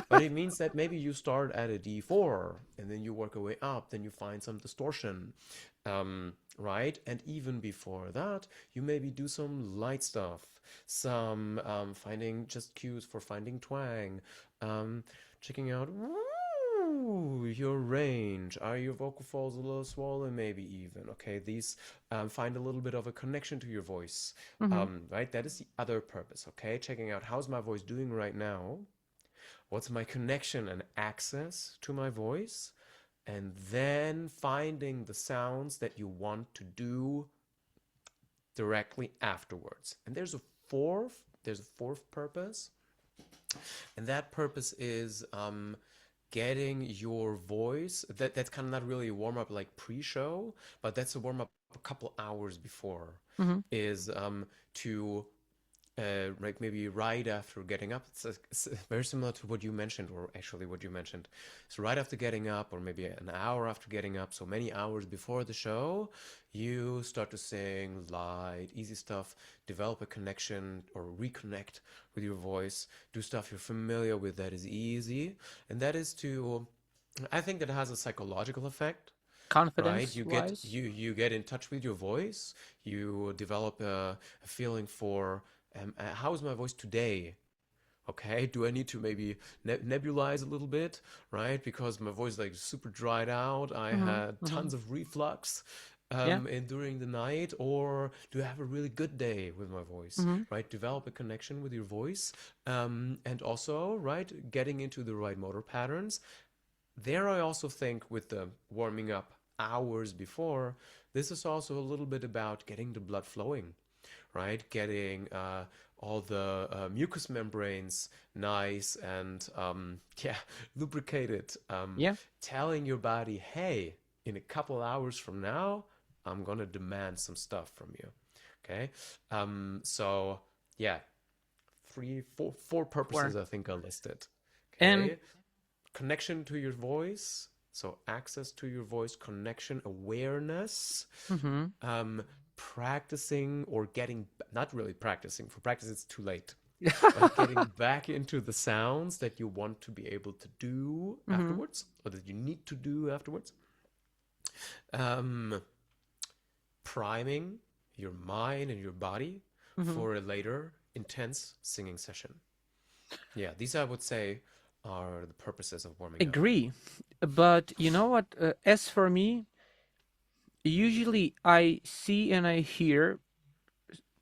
but it means that maybe you start at a D4 and then you work your way up, then you find some distortion, right? And even before that, you maybe do some light stuff, some finding just cues for finding twang, checking out your range. Are your vocal folds a little swollen? Maybe even. Okay, these find a little bit of a connection to your voice, right? That is the other purpose. Okay, checking out how's my voice doing right now, what's my connection and access to my voice, and then finding the sounds that you want to do directly afterwards. And there's a fourth purpose, and that purpose is getting your voice. That's kind of not really a warm-up like pre-show, but that's a warm-up a couple hours before, is to like maybe right after getting up. It's very similar to what you mentioned, or actually what you mentioned. So right after getting up, or maybe an hour after getting up, so many hours before the show, you start to sing light, easy stuff, develop a connection or reconnect with your voice, do stuff you're familiar with that is easy. And that is I think that has a psychological effect.
Confidence,
right? You get in touch with your voice. You develop a feeling for how is my voice today? Okay, do I need to maybe nebulize a little bit, right? Because my voice is like super dried out. I had tons of reflux during the night. Or do I have a really good day with my voice, right? Develop a connection with your voice, and also, right, getting into the right motor patterns. There, I also think with the warming up hours before, this is also a little bit about getting the blood flowing, right? Getting all the mucous membranes nice and lubricated. Telling your body, hey, in a couple hours from now, I'm gonna demand some stuff from you. Okay. So yeah, four purposes I think are listed. Okay.
And
connection to your voice. So access to your voice, connection, awareness, practicing or not really practicing. For practice, it's too late. But getting back into the sounds that you want to be able to do afterwards, or that you need to do afterwards. Priming your mind and your body for a later intense singing session. Yeah, these I would say are the purposes of warming up.
Agree. But you know what? As for me, usually I see and I hear,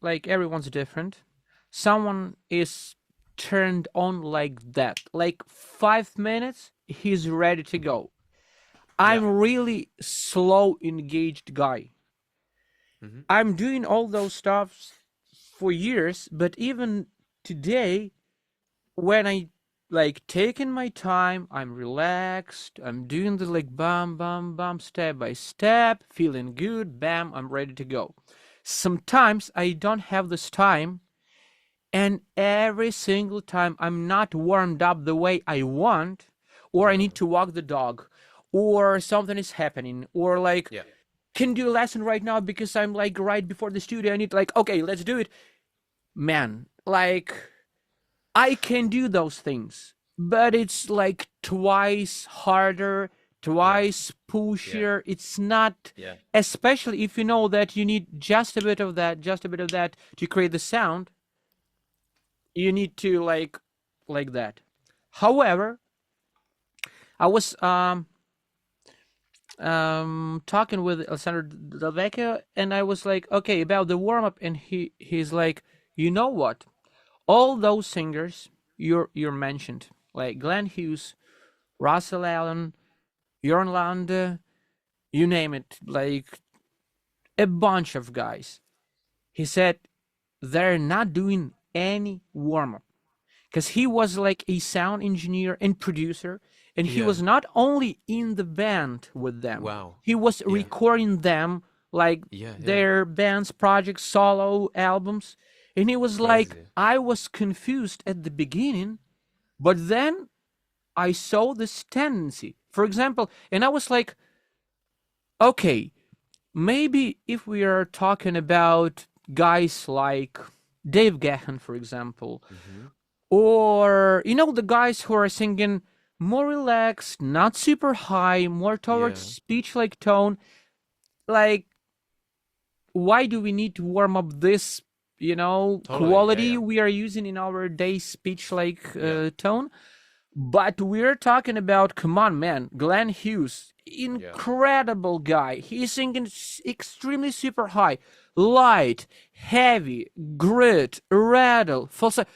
like everyone's different. Someone is turned on like that. Like 5 minutes, he's ready to go. I'm really slow engaged guy. I'm doing all those stuff for years, but even today, when I like taking my time, I'm relaxed, I'm doing the like bam, bam, bam, step by step, feeling good, bam, I'm ready to go. Sometimes I don't have this time, and every single time I'm not warmed up the way I want, or I need to walk the dog, or something is happening, or like can do a lesson right now because I'm like right before the studio. I need like, okay, let's do it. Man, like I can do those things, but it's like twice harder, twice pushier. It's not, especially if you know that you need just a bit of that to create the sound. You need to like that. However, I was talking with Alessandro Del Vecchio, and I was like, okay, about the warm-up, and he's like, you know what? All those singers you're mentioned, like Glenn Hughes, Russell Allen, Jörn Lande, you name it, like a bunch of guys. He said they're not doing any warm-up because he was like a sound engineer and producer, and he was not only in the band with them. He was recording them like their band's projects, solo albums. And he was like, I was confused at the beginning, but then I saw this tendency. For example, and I was like, okay, maybe if we are talking about guys like Dave Gahan, for example, or, you know, the guys who are singing more relaxed, not super high, more towards speech-like tone, like, why do we need to warm up this, you know, quality we are using in our day speech-like tone? But we're talking about, come on, man, Glenn Hughes, incredible guy. He's singing extremely super high, light, heavy, grit, rattle, falsetto,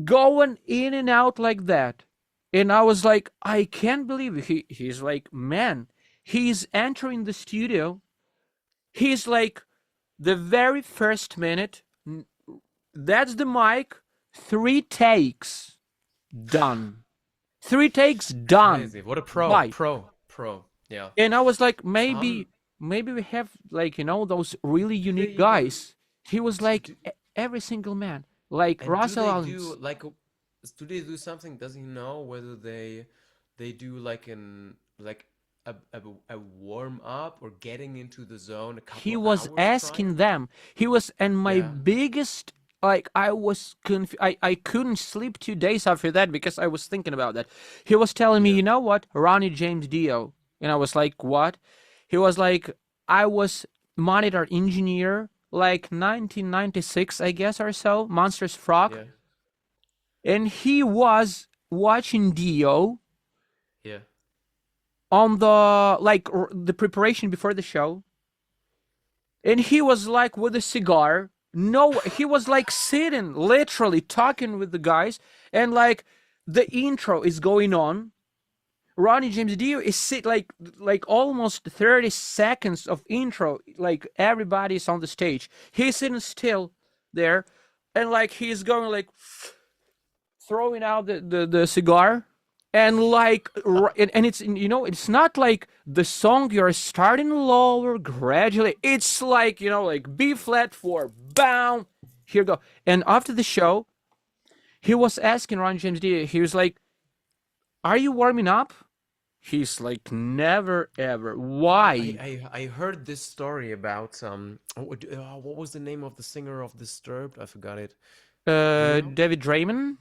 going in and out like that. And I was like, I can't believe it. He's like, man, he's entering the studio. He's like, the very first minute, that's the mic, 3 takes, done. 3 takes, done.
Crazy. What a pro.
Right.
Pro. Yeah.
And I was like, maybe we have, like, you know, those really unique guys. He was like every single man. Like Russell Allen.
Do they do something? Does he know whether they do like a warm up or getting into the zone?
He was asking them. He was, and my biggest, like, I was I couldn't sleep 2 days after that because I was thinking about that. He was telling me, you know what, Ronnie James Dio, and I was like, what? He was like, I was monitor engineer like 1996, I guess, or so, Monsters Frog. Yeah. And he was watching Dio on the, like, the preparation before the show. And he was like with a cigar. No, he was like sitting, literally talking with the guys. And like the intro is going on. Ronnie James Dio is like almost 30 seconds of intro. Like everybody's on the stage. He's sitting still there. and like he's going like throwing out the cigar, and like and it's, you know, it's not like the song you're starting lower gradually. It's like, you know, like B flat 4, bam, here go. And after the show, he was asking Ron James Dio, he was like, "Are you warming up?" He's like, "Never ever." Why?
I heard this story about what was the name of the singer of Disturbed? I forgot it. Do you know?
David Draymond.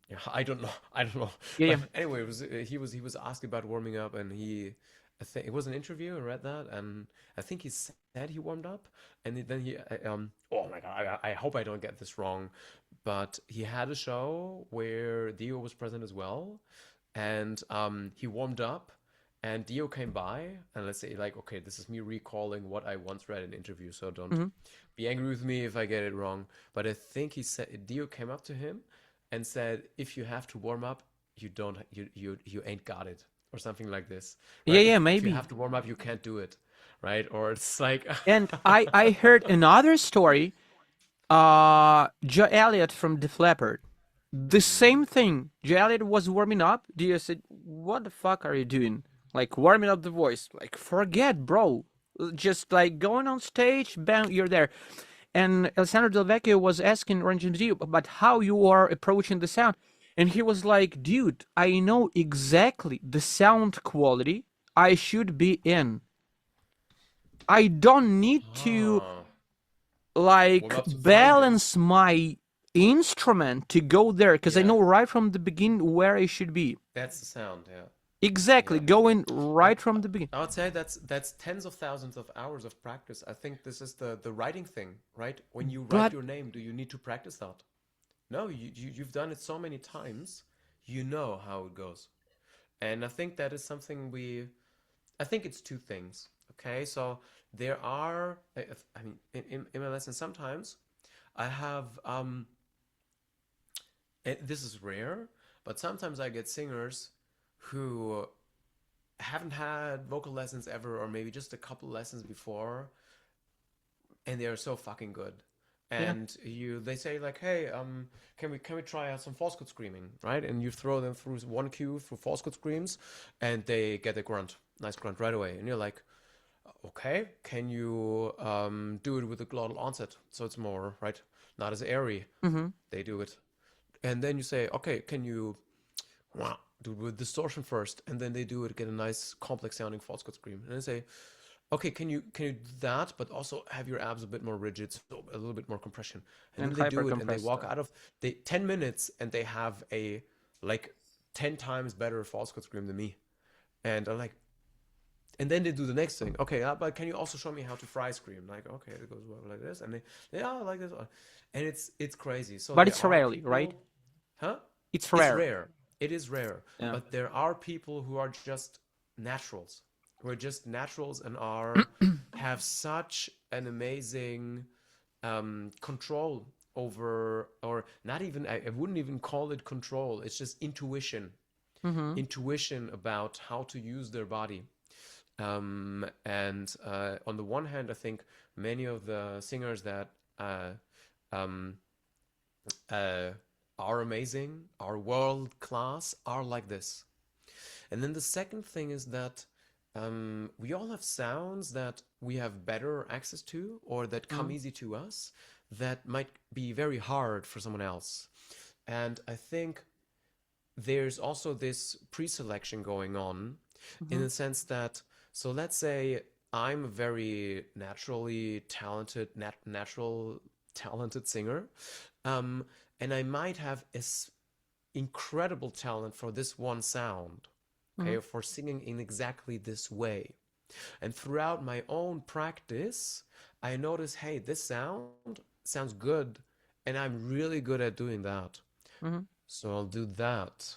Yeah, I don't know. I don't know.
Yeah, yeah.
But anyway, it was he was asked about warming up, and I think it was an interview. I read that, and I think he said he warmed up, and then he oh my God, I hope I don't get this wrong, but he had a show where Dio was present as well, and he warmed up, and Dio came by, and let's say like, okay, this is me recalling what I once read in an interview, so don't be angry with me if I get it wrong. But I think he said Dio came up to him and said, if you have to warm up, you ain't got it, or something like this. Right?
Yeah,
If
maybe.
you have to warm up, you can't do it, right? Or it's like,
And I heard another story. Joe Elliott from Def Leppard, the same thing. Joe Elliott was warming up. Dio said, "What the fuck are you doing? Like warming up the voice? Like forget, bro. Just like going on stage, bam, you're there." And Alessandro Del Vecchio was asking Ron James Dio about how you are approaching the sound, and he was like, "Dude, I know exactly the sound quality I should be in. I don't need to like
warm up to find it.
balance my instrument to go there, because I
Yeah.
know right from the beginning where I should be."
That's the sound, yeah.
Exactly, going right from the beginning.
I would say that's tens of thousands of hours of practice. I think this is the writing thing, right? When you write
But
your name, do you need to practice that? No, you've done it so many times, you know how it goes. And I think that is something I think it's two things. Okay, so there are, I mean, in my lessons sometimes I have, this is rare, but sometimes I get singers who haven't had vocal lessons ever, or maybe just a couple lessons before, and they are so fucking good.
yeah.
And they say like, hey, can we try out some false code screaming, right? And you throw them through one cue for false code screams, and they get a grunt, nice grunt right away, and you're like, okay, can you do it with a glottal onset, so it's more right, not as airy. They do it, and then you say, okay, can you do it with distortion first, and then they do it, get a nice complex sounding false code scream, and they say, okay, can you do that, but also have your abs a bit more rigid, so a little bit more compression, and then they do it, and they walk out of 10 minutes, and they have a like 10 times better false code scream than me, and I'm like, and then they do the next thing. Okay, but can you also show me how to fry scream? Like, okay, it goes like this, and like this, and it's crazy. So,
But
there
it's
are
rarely,
people,
right?
huh?
It's
It's
rare.
rare. It is rare.
Yeah.
But there are people who are just naturals, and have such an amazing control over, or not even, I wouldn't even call it control. It's just intuition. Intuition about how to use their body. And on the one hand, I think many of the singers that are amazing, are world class, are like this. And then the second thing is that we all have sounds that we have better access to, or that come easy to us, that might be very hard for someone else. And I think there's also this pre-selection going on, in the sense that, so let's say I'm a very naturally talented, talented singer, and I might have incredible talent for this one sound, okay, for singing in exactly this way. And throughout my own practice, I notice, hey, this sound sounds good, and I'm really good at doing that. So I'll do that.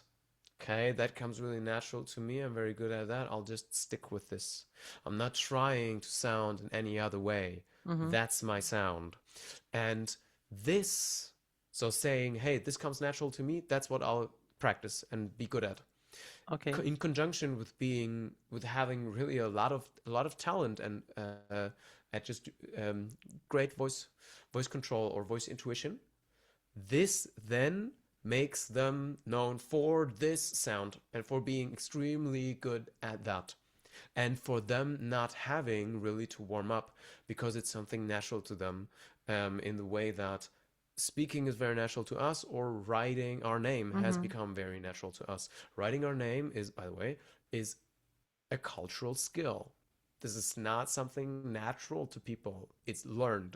Okay, that comes really natural to me. I'm very good at that. I'll just stick with this. I'm not trying to sound in any other way. That's my sound. And this, so saying, hey, this comes natural to me, that's what I'll practice and be good at.
Okay.
In conjunction with having really a lot of talent and at just great voice control or voice intuition, this then makes them known for this sound and for being extremely good at that, and for them not having really to warm up because it's something natural to them, in the way that speaking is very natural to us, or writing our name has become very natural to us. Writing our name is, by the way, is a cultural skill. This is not something natural to people. It's learned.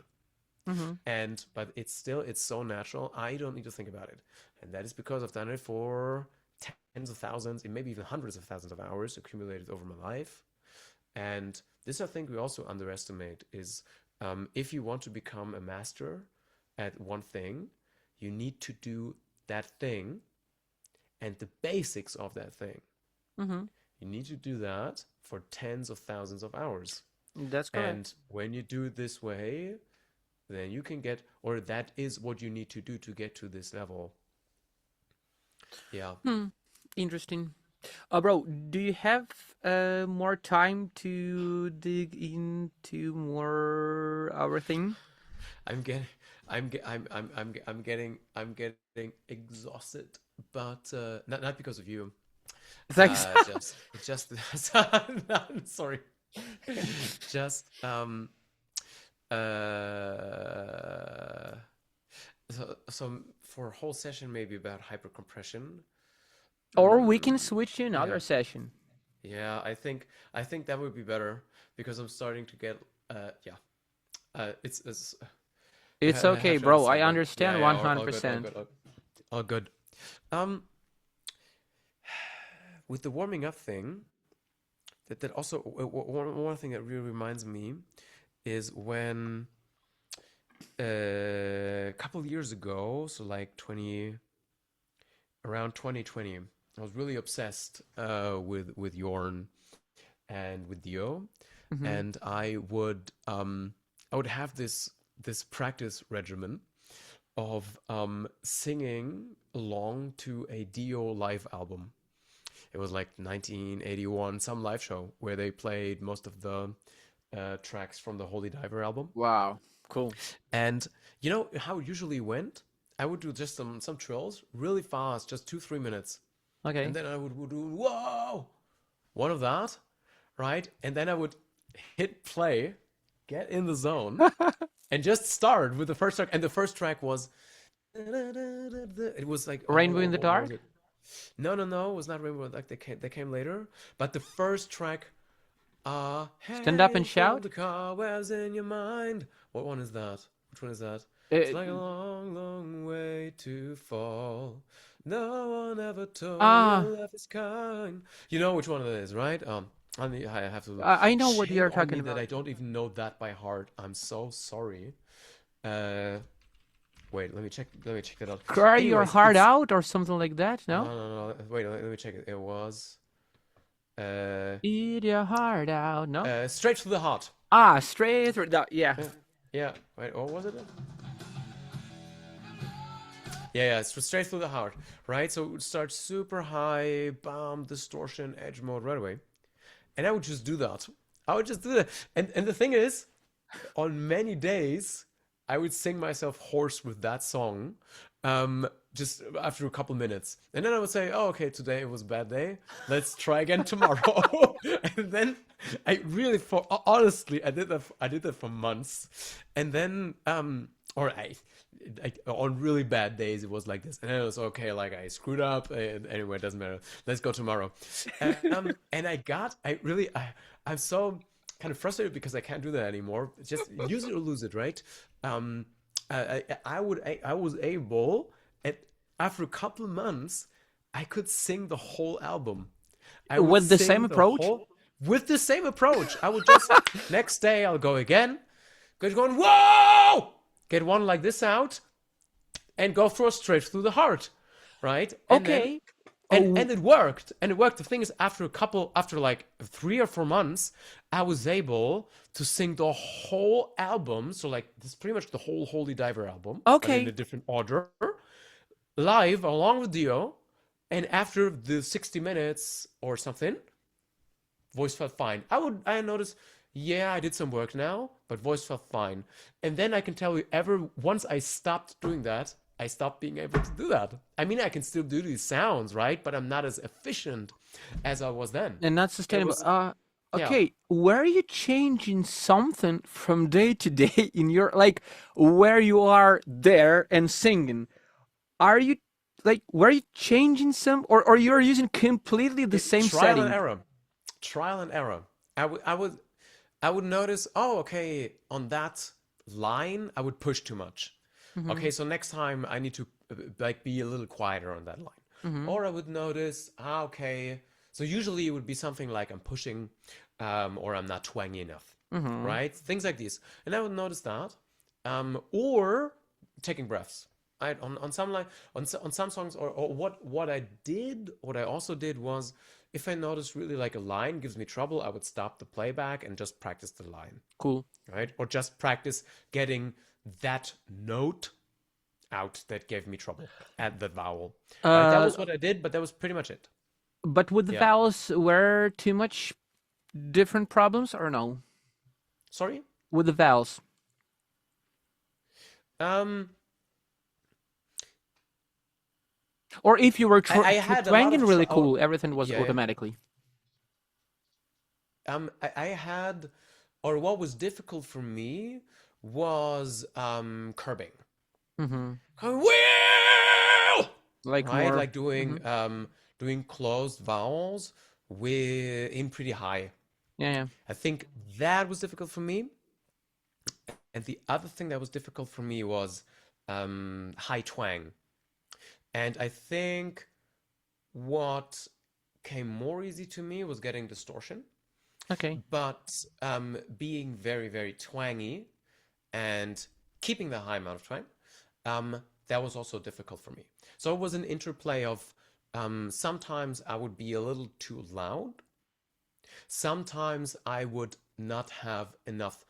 But it's so natural. I don't need to think about it. And that is because I've done it for tens of thousands, and maybe even hundreds of thousands of hours accumulated over my life. And this, I think, we also underestimate is, if you want to become a master at one thing, you need to do that thing and the basics of that thing. You need to do that for tens of thousands of hours.
That's correct.
And when you do it this way, then you can get, or that is what you need to do to get to this level. Yeah.
Interesting. Bro, do you have more time to dig into more our thing?
I'm getting exhausted, but not because of you.
Thanks.
Just sorry. Just so for a whole session maybe about hypercompression.
Or we can switch to another session.
Yeah, I think that would be better, because I'm starting to get
it's okay, bro. I understand 100%.
All good. With the warming up thing, that also one thing that really reminds me is when a couple of years ago, so like around 2020, I was really obsessed with Jorn and with Dio, and I would have this practice regimen of singing along to a Dio live album. It was like 1981, some live show where they played most of the tracks from the Holy Diver album.
Wow, cool.
And you know how it usually went? I would do just some trills really fast, just 2-3 minutes.
Okay.
And then I would do, whoa, one of that, right? And then I would hit play, get in the zone, and just start with the first track. And the first track was, it was like
Rainbow in the Dark?
No, it was not Rainbow. Like they came later. But the first track,
Stand Up and Shout?
The car was in your mind. What one is that? Which one is that? It's like a long, long way to fall. No one ever told you love is kind. You know which one it is, right? I have to.
I know what you're
Shame on
talking
me
about.
that I don't even know that by heart. I'm so sorry. Wait, let me check that out.
Cry your
Anyways,
heart out or something like that, no?
No. Wait, let me check it. It was
Eat your heart out, no?
Straight to the Heart.
Straight through that, yeah.
Yeah. Wait, what was it? Yeah, it's Straight Through the Heart, right? So it would start super high, bam, distortion, edge mode right away. And I would just do that. And the thing is, on many days, I would sing myself hoarse with that song, just after a couple minutes. And then I would say, oh, okay, today it was a bad day. Let's try again tomorrow. And then I really, honestly, I did that for months. And then, on really bad days, it was like this. And then it was okay, like I screwed up. Anyway, it doesn't matter. Let's go tomorrow. And I'm so kind of frustrated because I can't do that anymore. It's just use it or lose it, right? I was able, after a couple of months, I could sing the whole album.
With the same approach?
With the same approach. I would just, next day I'll go again. Going, whoa! Get one like this out and go straight through the heart, right?
Okay.
And it worked. The thing is, after like 3 or 4 months, I was able to sing the whole album. So like this is pretty much the whole Holy Diver album.
Okay.
But in a different order. Live along with Dio. And after the 60 minutes or something, voice felt fine. I noticed, yeah, I did some work now, but voice felt fine. And then I can tell you, once I stopped doing that, I stopped being able to do that. I mean, I can still do these sounds, right? But I'm not as efficient as I was then.
And not sustainable. Okay, were you changing something from day to day in your, like, where you are there and singing? Are you, like, were you changing some, or you're using completely the same
trial
setting?
Trial and error. I would notice, oh, okay, on that line, I would push too much. Okay, so next time I need to like be a little quieter on that line. Or I would notice, okay, so usually it would be something like I'm pushing, or I'm not twangy enough, right? Things like this. And I would notice that. Or taking breaths. On some songs, or what I also did was, if I noticed really like a line gives me trouble, I would stop the playback and just practice the line.
Cool.
Right? Or just practice getting that note out that gave me trouble at the vowel. Right? That was what I did, but that was pretty much it.
But with the vowels, were too much different problems or no?
Sorry?
With the vowels. Or if you were twanging really cool, everything was automatically.
I had, or what was difficult for me was curbing.
Like
right,
more,
like doing closed vowels in pretty high.
Yeah.
I think that was difficult for me. And the other thing that was difficult for me was high twang. And I think what came more easy to me was getting distortion.
Okay.
But being very, very twangy and keeping the high amount of twang, that was also difficult for me. So it was an interplay of sometimes I would be a little too loud. Sometimes I would not have enough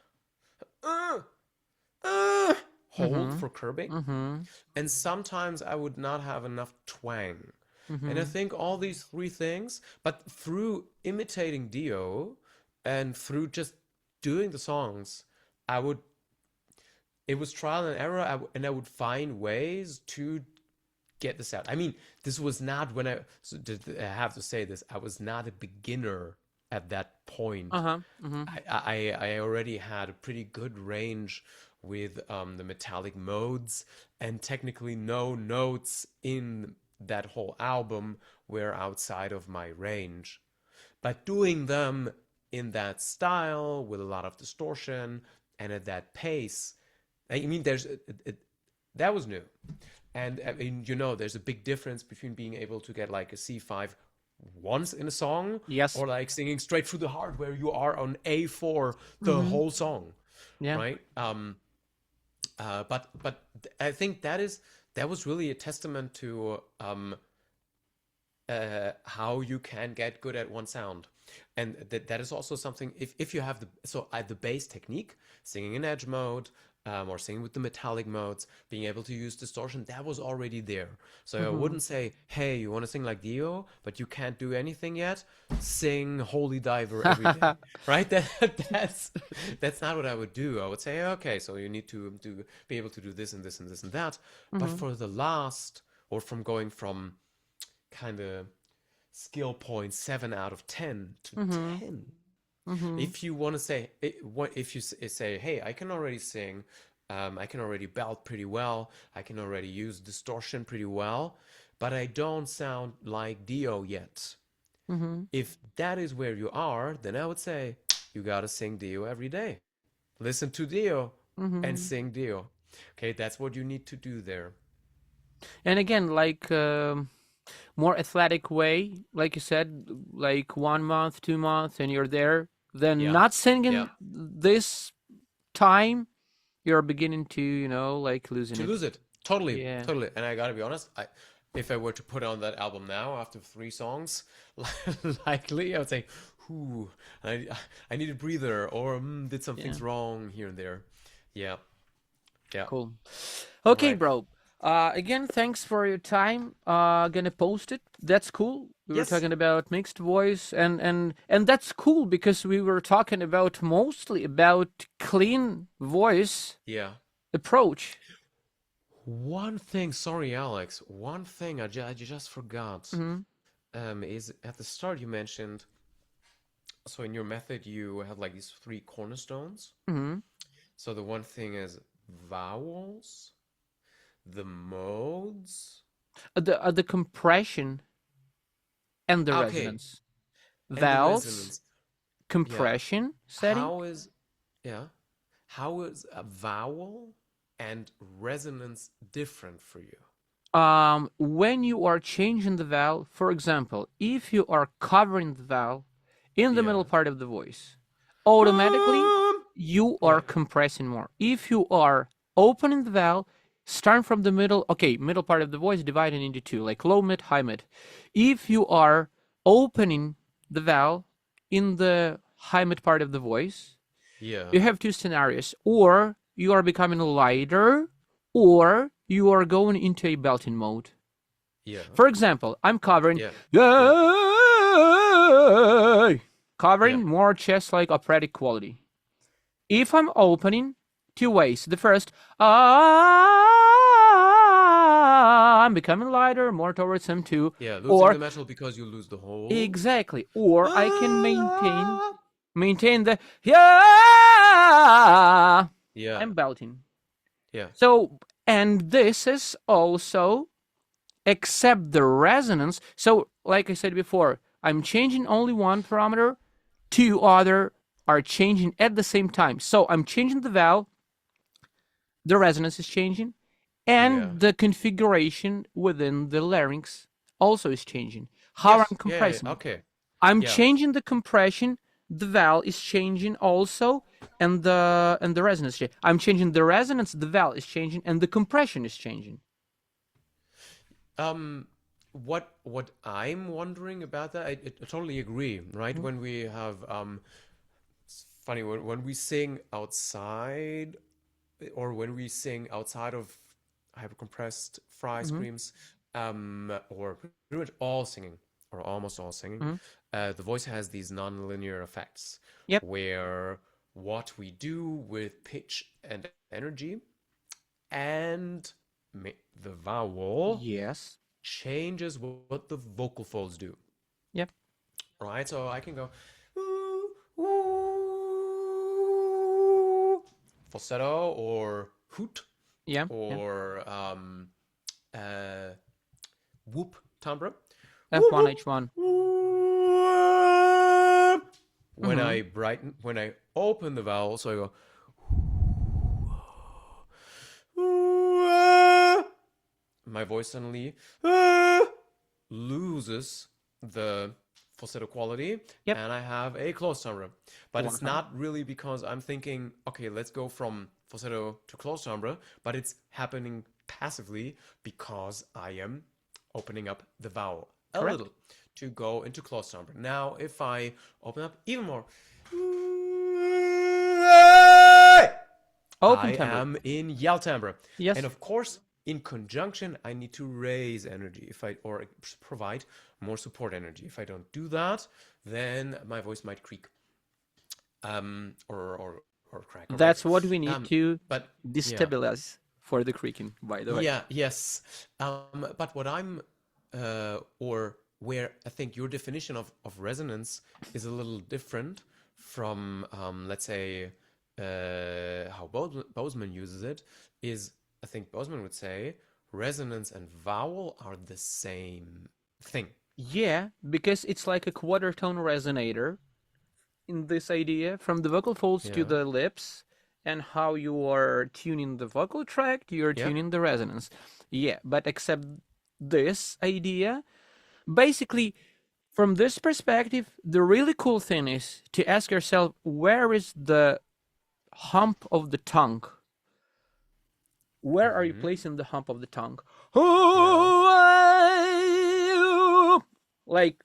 hold for curbing. And sometimes I would not have enough twang. And I think all these three things, but through imitating Dio and through just doing the songs, it was trial and error, and I would find ways to get this out. I mean, this was not I have to say this, I was not a beginner at that point. I already had a pretty good range with the metallic modes, and technically no notes in that whole album were outside of my range. But doing them in that style with a lot of distortion and at that pace, I mean, that was new. And I mean, there's a big difference between being able to get like a C5 once in a song,
yes,
or like singing straight through the heart where you are on A4 the whole song, right? But I think that was really a testament to how you can get good at one sound. And that is also something, if you have the bass technique, singing in edge mode, or singing with the metallic modes, being able to use distortion, that was already there. So I wouldn't say, hey, you want to sing like Dio, but you can't do anything yet? Sing Holy Diver every day, right? That's not what I would do. I would say, okay, so you need to be able to do this and this and this and that. But for the last, or from going from kind of skill point 7 out of 10 to 10, if you want to say, if you say, hey, I can already sing, I can already belt pretty well, I can already use distortion pretty well, but I don't sound like Dio yet. If that is where you are, then I would say you gotta sing Dio every day. Listen to Dio and sing Dio. Okay, that's what you need to do there.
And again, like more athletic way, like you said, like 1 month, 2 months, and you're there. Then not singing this time, you're beginning to, like lose it.
Totally. And I gotta be honest, if I were to put on that album now after 3 songs, likely I would say, I need a breather, or did some things wrong here and there. Yeah.
Cool. Okay, bro. Again, thanks for your time. Gonna post it. That's cool. We were talking about mixed voice, and that's cool because we were talking about mostly about clean voice approach.
One thing, sorry, Alex. One thing I just forgot. Is at the start you mentioned. So in your method, you have like these 3 cornerstones. So the one thing is vowels, the modes,
the compression, and the resonance. Vowels, compression setting.
How is a vowel and resonance different for you?
When you are changing the vowel, for example, if you are covering the vowel in the middle part of the voice, automatically you are compressing more. If you are opening the vowel, starting from the middle, middle part of the voice divided into 2, like low mid, high mid. If you are opening the vowel in the high mid part of the voice, you have 2 scenarios. Or you are becoming lighter, or you are going into a belting mode. For example, I'm covering covering more chest like operatic quality. If I'm opening 2 ways, the first, I'm becoming lighter, more towards M2.
Losing the metal because you lose the whole.
Exactly. Or I can maintain the I'm belting. So, and this is also except the resonance. So, like I said before, I'm changing only one parameter, 2 other are changing at the same time. So I'm changing the vowel, the resonance is changing, and the configuration within the larynx also is changing. How I'm compressing. I'm changing the compression, the vowel is changing also, and the resonance. I'm changing the resonance, the vowel is changing, and the compression is changing.
What I'm wondering about that, I totally agree, right? When we have it's funny when we sing outside, or when we sing outside of hypercompressed fry screams, or pretty much all singing, or almost all singing, the voice has these non-linear effects where what we do with pitch and energy and the vowel changes what the vocal folds do. Right? So I can go falsetto or hoot or whoop timbre.
F1 H1.
When I open the vowel, so I go my voice suddenly loses the falsetto quality, and I have a closed timbre. But it's not really because I'm thinking, okay, let's go from falsetto to closed timbre, but it's happening passively because I am opening up the vowel a little to go into closed timbre. Now, if I open up even more, I am in yell timbre. And of course, in conjunction, I need to raise energy or provide more support energy. If I don't do that, then my voice might creak, or crack.
That's what we need to destabilize for the creaking, by the way.
But what I'm, or where I think your definition of resonance is a little different from, let's say, how Bozeman uses it, is I think Bozeman would say resonance and vowel are the same thing.
Yeah, because it's like a quarter tone resonator in this idea, from the vocal folds to the lips, and how you are tuning the vocal tract, you're tuning the resonance. Yeah, but except this idea, basically, from this perspective, the really cool thing is to ask yourself, where is the hump of the tongue? Where are you placing the hump of the tongue? Like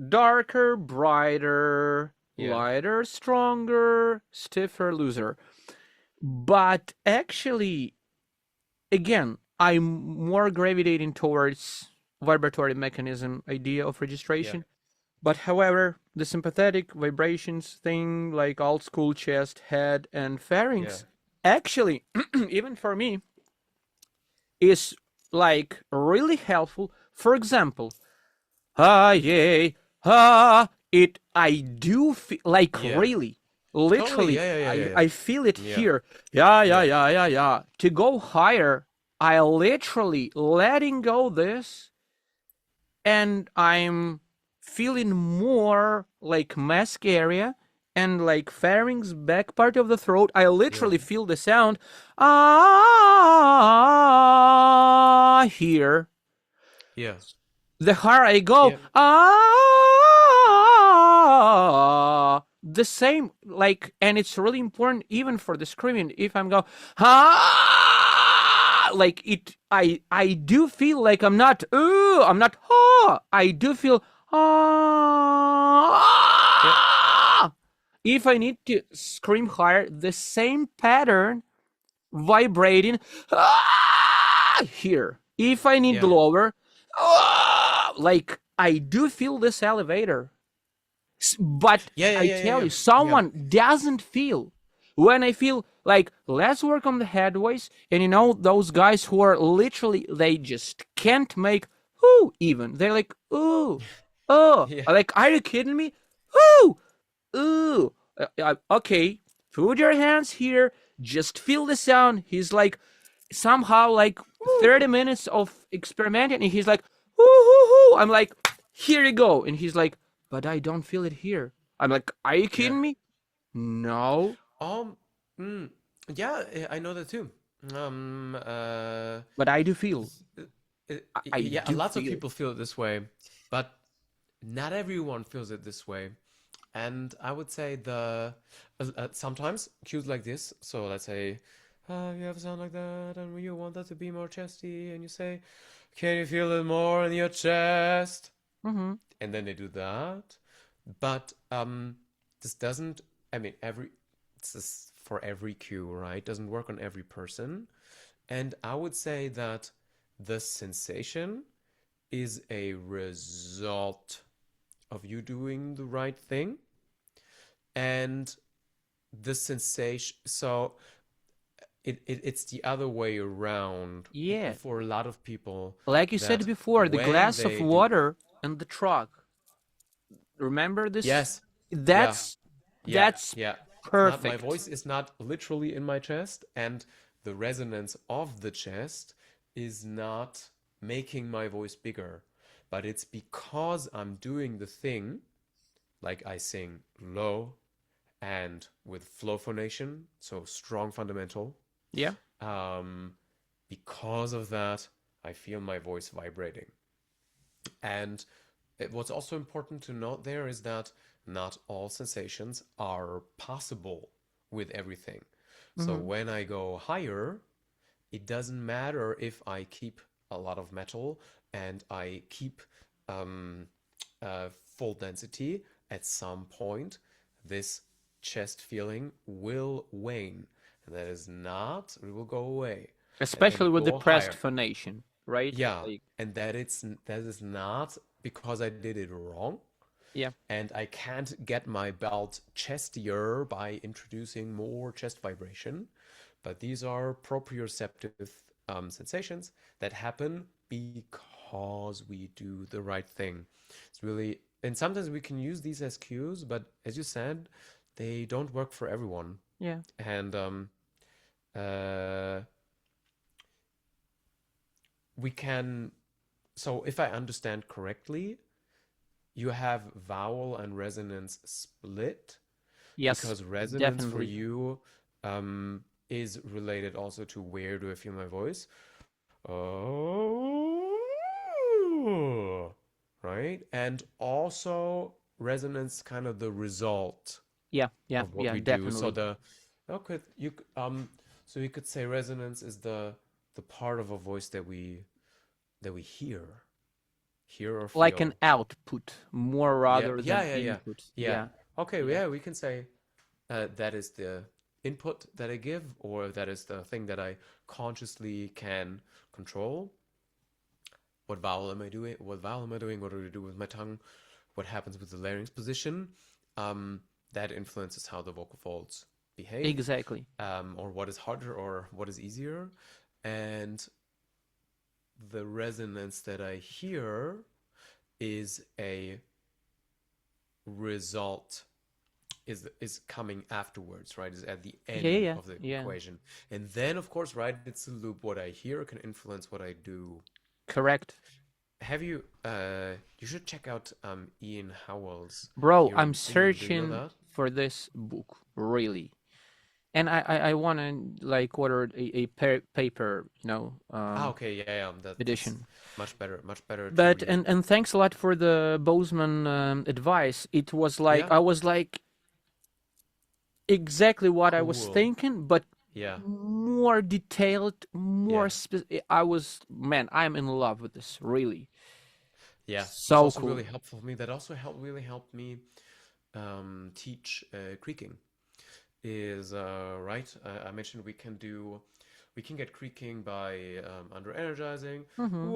darker, brighter, lighter, stronger, stiffer, looser. But actually, again, I'm more gravitating towards vibratory mechanism idea of registration. But however, the sympathetic vibrations thing, like old school chest, head, and pharynx, actually, even for me, is like really helpful. For example, I do feel like really, literally,
Totally.
I feel it here. Yeah. To go higher, I literally letting go this, and I'm feeling more like mask area and like pharynx, back part of the throat. I literally feel the sound here.
Yes.
The higher I go, the same, like, and it's really important even for the screaming. If I'm go like it, I do feel like I'm not I do feel if I need to scream higher, the same pattern vibrating here. If I need lower, like I do feel this elevator. But I tell you, someone doesn't feel. When I feel like, let's work on the head voice, and you know, those guys who are literally, they just can't make ooh even. They're like, ooh, oh, like, are you kidding me? Ooh. Okay, put your hands here, just feel the sound. He's like, somehow like 30 minutes of experimenting, and he's like, ooh. I'm like, here you go. And he's like, but I don't feel it here. I'm like, are you kidding me? No.
Yeah, I know that too.
But I do feel.
Lots of people feel it this way, but not everyone feels it this way. And I would say sometimes cues like this. So let's say you have a sound like that, and you want that to be more chesty, and you say, "Can you feel it more in your chest?"
Mm-hmm.
And then they do that. But this doesn't. I mean, this is for every cue, right? Doesn't work on every person. And I would say that the sensation is a result of you doing the right thing. And the sensation, so it's the other way around.
Yeah.
For a lot of people.
Like you said before, the glass of water and the truck. Remember this?
Yes.
That's perfect.
My voice is not literally in my chest, and the resonance of the chest is not making my voice bigger. But it's because I'm doing the thing, like I sing low and with flow phonation, so strong fundamental.
Yeah.
Because of that, I feel my voice vibrating. And what's also important to note there is that not all sensations are possible with everything. So when I go higher, it doesn't matter if I keep a lot of metal and I keep full density. At some point, this chest feeling will wane. And that is not, it will go away.
Especially with the pressed phonation, right?
Yeah, and that is not because I did it wrong.
Yeah.
And I can't get my belt chestier by introducing more chest vibration. But these are proprioceptive sensations that happen because we do the right thing. It's really, and sometimes we can use these as cues, but as you said, they don't work for everyone.
Yeah.
And we can, so if I understand correctly, you have vowel and resonance split.
Yes,
because resonance
definitely.
for you is related also to where do I feel my voice. Oh, right? And also resonance, kind of the result
Yeah,
of what we
definitely.
do. So you could say resonance is the part of a voice that we hear or feel.
Like an output more rather than input.
Yeah. Okay, yeah, we can say that is the input that I give, or that is the thing that I consciously can control. What vowel am I doing? What vowel am I doing? What do I do with my tongue? What happens with the larynx position? That influences how the vocal folds behave.
Exactly.
Or what is harder or what is easier. And the resonance that I hear is a result, is coming afterwards, right? Is at the end of the equation. And then, of course, right, it's a loop. What I hear can influence what I do.
Correct.
Have you, you should check out Ian Howell's.
Bro, I'm searching for this book, really. And I want to like order a paper, you know.
Okay, that's
edition.
Much better.
But and thanks a lot for the Bozeman advice. It was like I was like exactly what I was thinking, but more detailed, more specific. I'm in love with this, really.
Yeah,
so
also
cool.
Really helpful for me. That also really helped me teach creaking. Is right. I mentioned we can get creaking by under energizing. Whoa.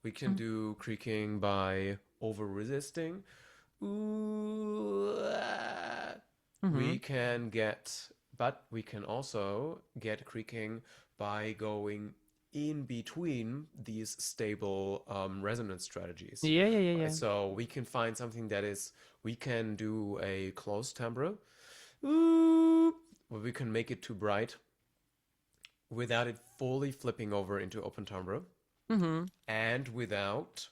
We can do creaking by over resisting. We can also get creaking by going in between these stable resonance strategies.
Yeah.
So we can find something that is, we can do a closed timbre, where we can make it too bright without it fully flipping over into open timbre, and without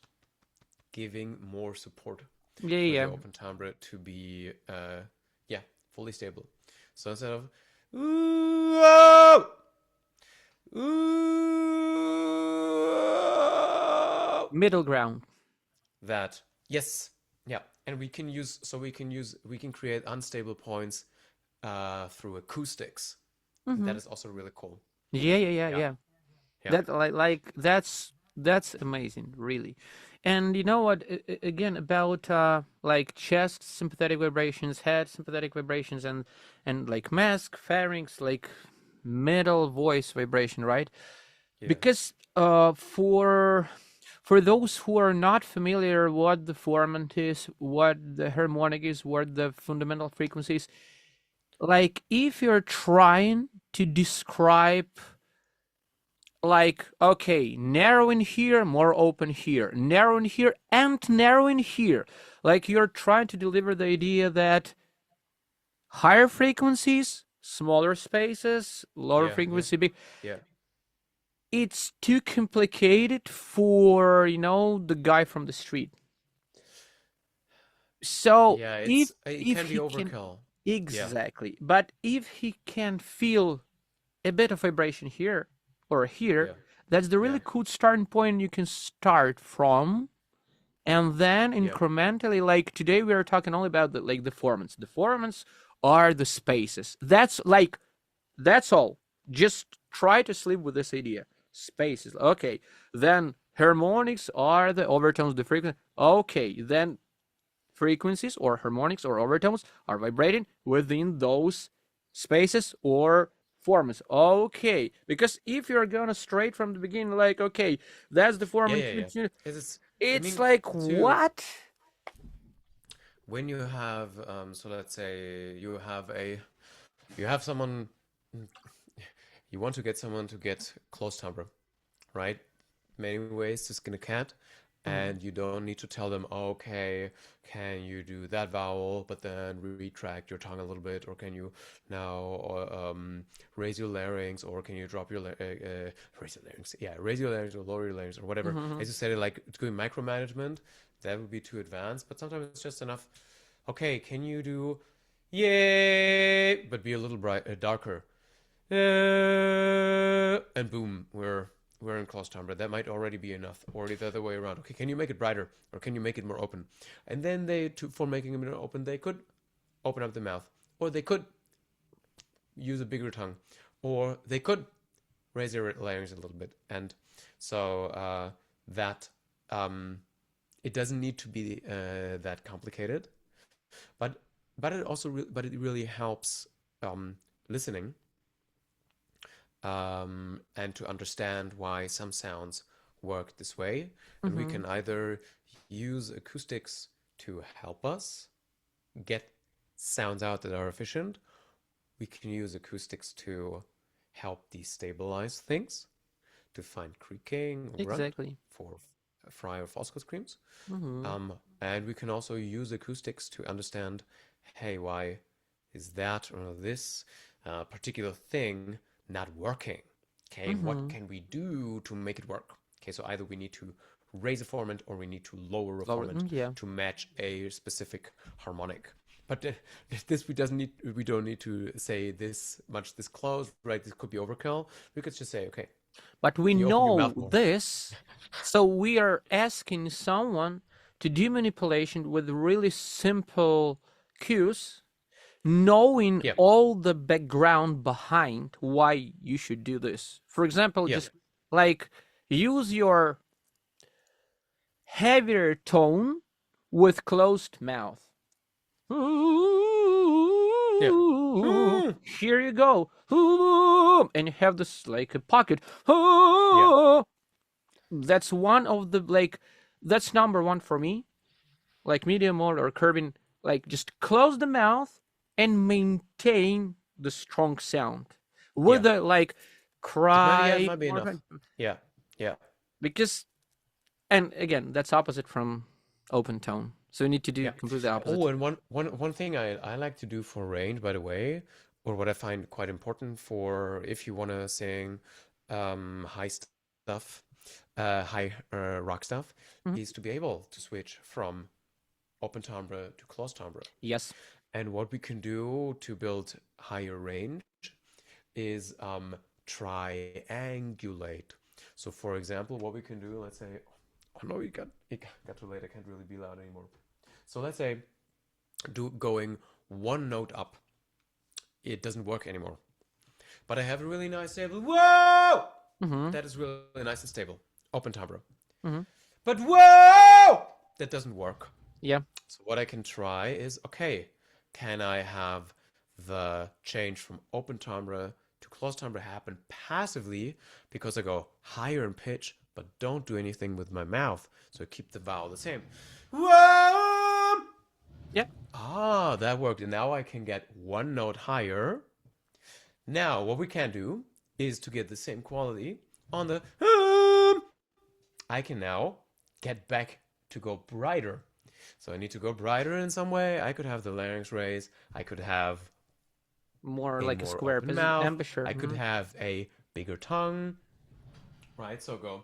giving more support for the open timbre to be fully stable. So instead of
middle ground.
That, yes. Yeah. And we can create unstable points through acoustics. That is also really cool.
Yeah. That like that's amazing, really. And you know what, again, about like chest sympathetic vibrations, head sympathetic vibrations, and like mask, pharynx, like middle voice vibration, right? Because for those who are not familiar what the formant is, what the harmonic is, what the fundamental frequencies, like if you're trying to describe like, okay, narrowing here, more open here, narrowing here, and narrowing here, like you're trying to deliver the idea that higher frequencies, smaller spaces, lower frequency, big. It's too complicated for, you know, the guy from the street. So
it can be overkill.
Exactly. But if he can feel a bit of vibration here or here, that's the really cool starting point you can start from. And then incrementally, like today we are talking only about the formants. The formants are the spaces. That's all. Just try to sleep with this idea. Spaces. Okay. Then harmonics are the overtones, the frequency. Okay. Then frequencies or harmonics or overtones are vibrating within those spaces or formants. Okay. Because if you're gonna straight from the beginning, like, okay, that's the formant. It's like, what?
When you have, so let's say you have someone, you want to get someone to get close timbre, right? Many ways to skin a cat, and you don't need to tell them, okay, can you do that vowel, but then retract your tongue a little bit, or can you now raise your larynx, or can you drop your raise your larynx, raise your larynx or lower your larynx or whatever. As you said, like doing micromanagement, that would be too advanced, but sometimes it's just enough. Okay, can you do yay, but be a little darker, and boom, we're in close timbre. That might already be enough, or the other way around. Okay, can you make it brighter, or can you make it more open? And then for making it more open, they could open up the mouth, or they could use a bigger tongue, or they could raise their larynx a little bit. And so that it doesn't need to be that complicated, but but it really helps listening and to understand why some sounds work this way. And we can either use acoustics to help us get sounds out that are efficient. We can use acoustics to help destabilize things, to find creaking or grunt for fry or falsetto screams. And we can also use acoustics to understand, hey, why is that or this particular thing not working? Okay, what can we do to make it work? Okay, so either we need to raise a formant or we need to lower a formant to match a specific harmonic. But this we don't need to say this close, right? This could be overkill. We could just say, okay.
But we know this, so we are asking someone to do manipulation with really simple cues, knowing all the background behind why you should do this. For example, just like use your heavier tone with closed mouth. Here you go. And you have this like a pocket. That's one of the that's number one for me. Like medium mode or curving, like just close the mouth and maintain the strong sound with the like cry.
Might be enough. Yeah.
Because, and again, that's opposite from open tone. So you need to do completely opposite.
Oh, and one thing I like to do for range, by the way, or what I find quite important for if you want to sing high stuff, high rock stuff, is to be able to switch from open timbre to closed timbre.
Yes.
And what we can do to build higher range is triangulate. So for example, what we can do, let's say, oh no, it got too late. I can't really be loud anymore. So let's say going one note up. It doesn't work anymore. But I have a really nice stable. Whoa! That is really nice and stable. Open timbre. But whoa! That doesn't work.
Yeah.
So what I can try is, okay, can I have the change from open timbre to closed timbre happen passively because I go higher in pitch, but don't do anything with my mouth. So I keep the vowel the same. Whoa!
Yeah.
Ah, that worked. And now I can get one note higher. Now, what we can do is to get the same quality on the I can now get back to go brighter. So I need to go brighter in some way. I could have the larynx raised. I could have
more like a square
mouth.
Embouchure.
I could have a bigger tongue. Right? So go.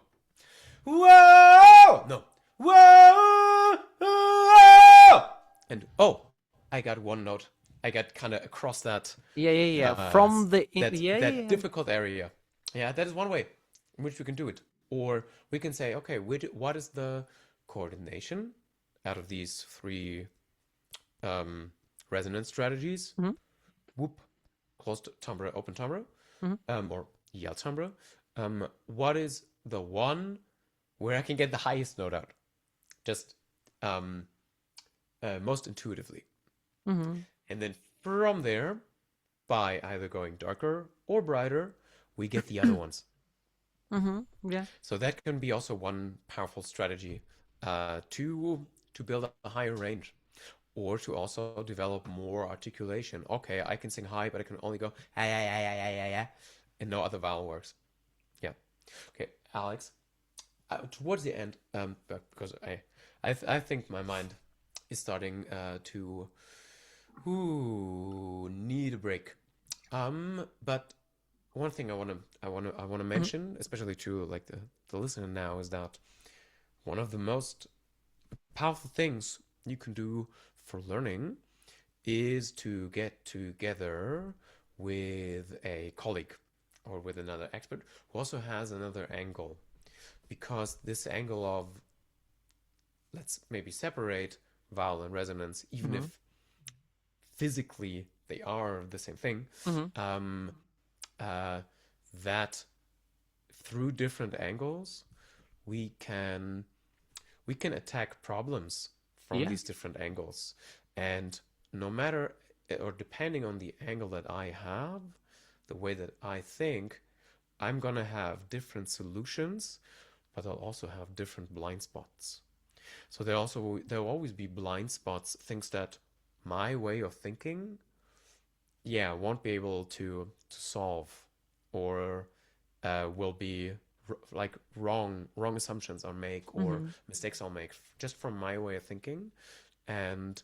Whoa! No. Whoa! And I got one note. I got kind of across that.
From the
that difficult area. Yeah, that is one way in which we can do it. Or we can say, okay, what is the coordination out of these three resonance strategies? Whoop, closed timbre, open timbre, or yell timbre. What is the one where I can get the highest note out? Just most intuitively. And then from there, by either going darker or brighter, we get the other ones.
Yeah.
So that can be also one powerful strategy to build up a higher range, or to also develop more articulation. Okay, I can sing high, but I can only go and no other vowel works. Yeah. Okay, Alex. Towards the end, because I think my mind is starting to need a break. But one thing I want to mention, especially to like the listener now, is that one of the most powerful things you can do for learning is to get together with a colleague or with another expert who also has another angle, because this angle of, let's maybe separate vowel and resonance, even if physically they are the same thing, that through different angles we can attack problems from these different angles. And no matter, or depending on the angle that I have, the way that I think, I'm gonna have different solutions, but I'll also have different blind spots. So there'll always be blind spots, things that my way of thinking, won't be able to solve, or will be like wrong assumptions I'll make, or mistakes I'll make just from my way of thinking. And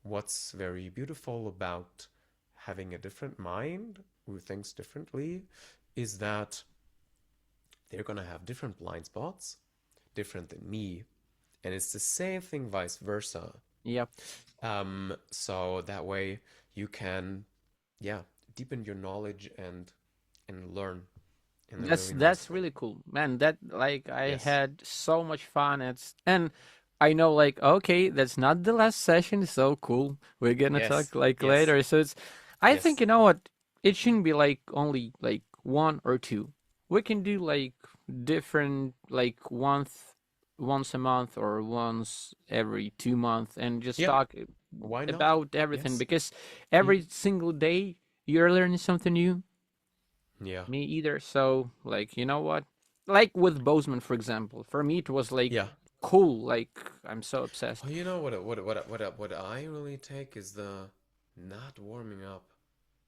what's very beautiful about having a different mind who thinks differently is that they're gonna have different blind spots, different than me. And it's the same thing vice versa.
Yep.
So that way you can, deepen your knowledge and learn.
That's really cool, man. That like I
Yes.
had so much fun. And I know like okay, that's not the last session. So cool. We're gonna
Yes.
talk like
Yes.
later. So I
Yes.
think you know what? It shouldn't be like only like one or two. We can do like different like once a month or once every 2 months and just
Yeah.
talk
Why not?
about everything
Yes.
because every single day you're learning something new.
Yeah.
Me either. So, like, you know what? Like with Bozeman, for example, for me it was like
Yeah.
cool. Like I'm so obsessed.
Oh, you know what I really take is the not warming up.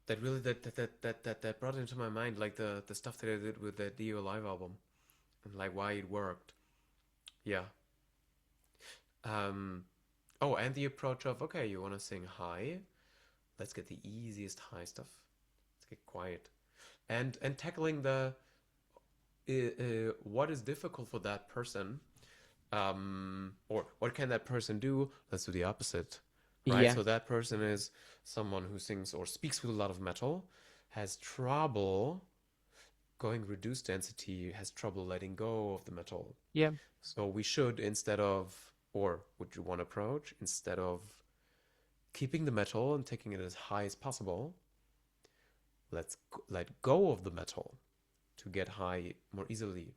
That really that brought into my mind like the stuff that I did with the Dio live album, and like why it worked. Yeah. Oh, and the approach of, okay, you want to sing high? Let's get the easiest high stuff. Let's get quiet. And tackling the what is difficult for that person, or what can that person do? Let's do the opposite, right?
Yeah.
So that person is someone who sings or speaks with a lot of metal, has trouble going reduced density, has trouble letting go of the metal.
Yeah.
So we should, instead of, or would you one approach, instead of keeping the metal and taking it as high as possible, let's let go of the metal to get high more easily.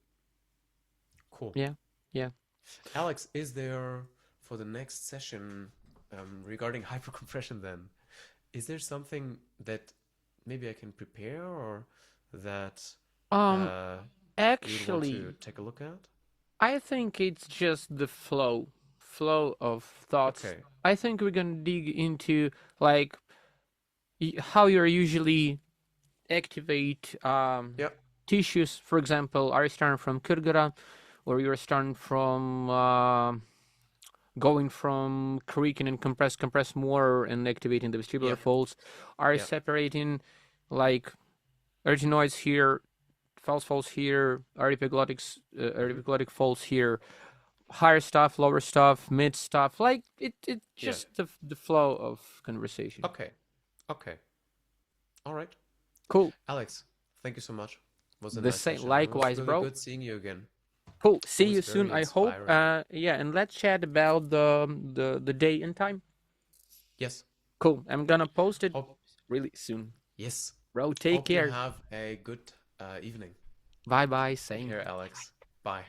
Cool.
Yeah. Yeah.
Alex, is there for the next session regarding hypercompression then, is there something that maybe I can prepare or that you would want
Actually,
to take a look at?
I think it's just the flow of thoughts.
Okay.
I think we're gonna dig into like how you're usually activate
Yep.
tissues. For example, are you starting from Kurgara, or you're starting from going from creaking and compress more and activating the vestibular
Yep.
folds? Are you
Yep.
separating like arytenoids here, false folds here, epiglottic folds here, higher stuff, lower stuff, mid stuff? Like it just the flow of conversation.
Okay. Okay. All right.
Cool.
Alex, thank you so much. Was a
The
nice
same,
session.
likewise,
It was
bro.
really good seeing you again.
Cool. See you
was
soon,
very
I hope.
inspiring.
Yeah, and let's chat about the day and time.
Yes.
Cool. I'm gonna post it
Hope,
really soon.
yes.
Bro, take
Hope you
care.
have a good evening.
Bye bye.
Take
Same.
care, Alex. Bye.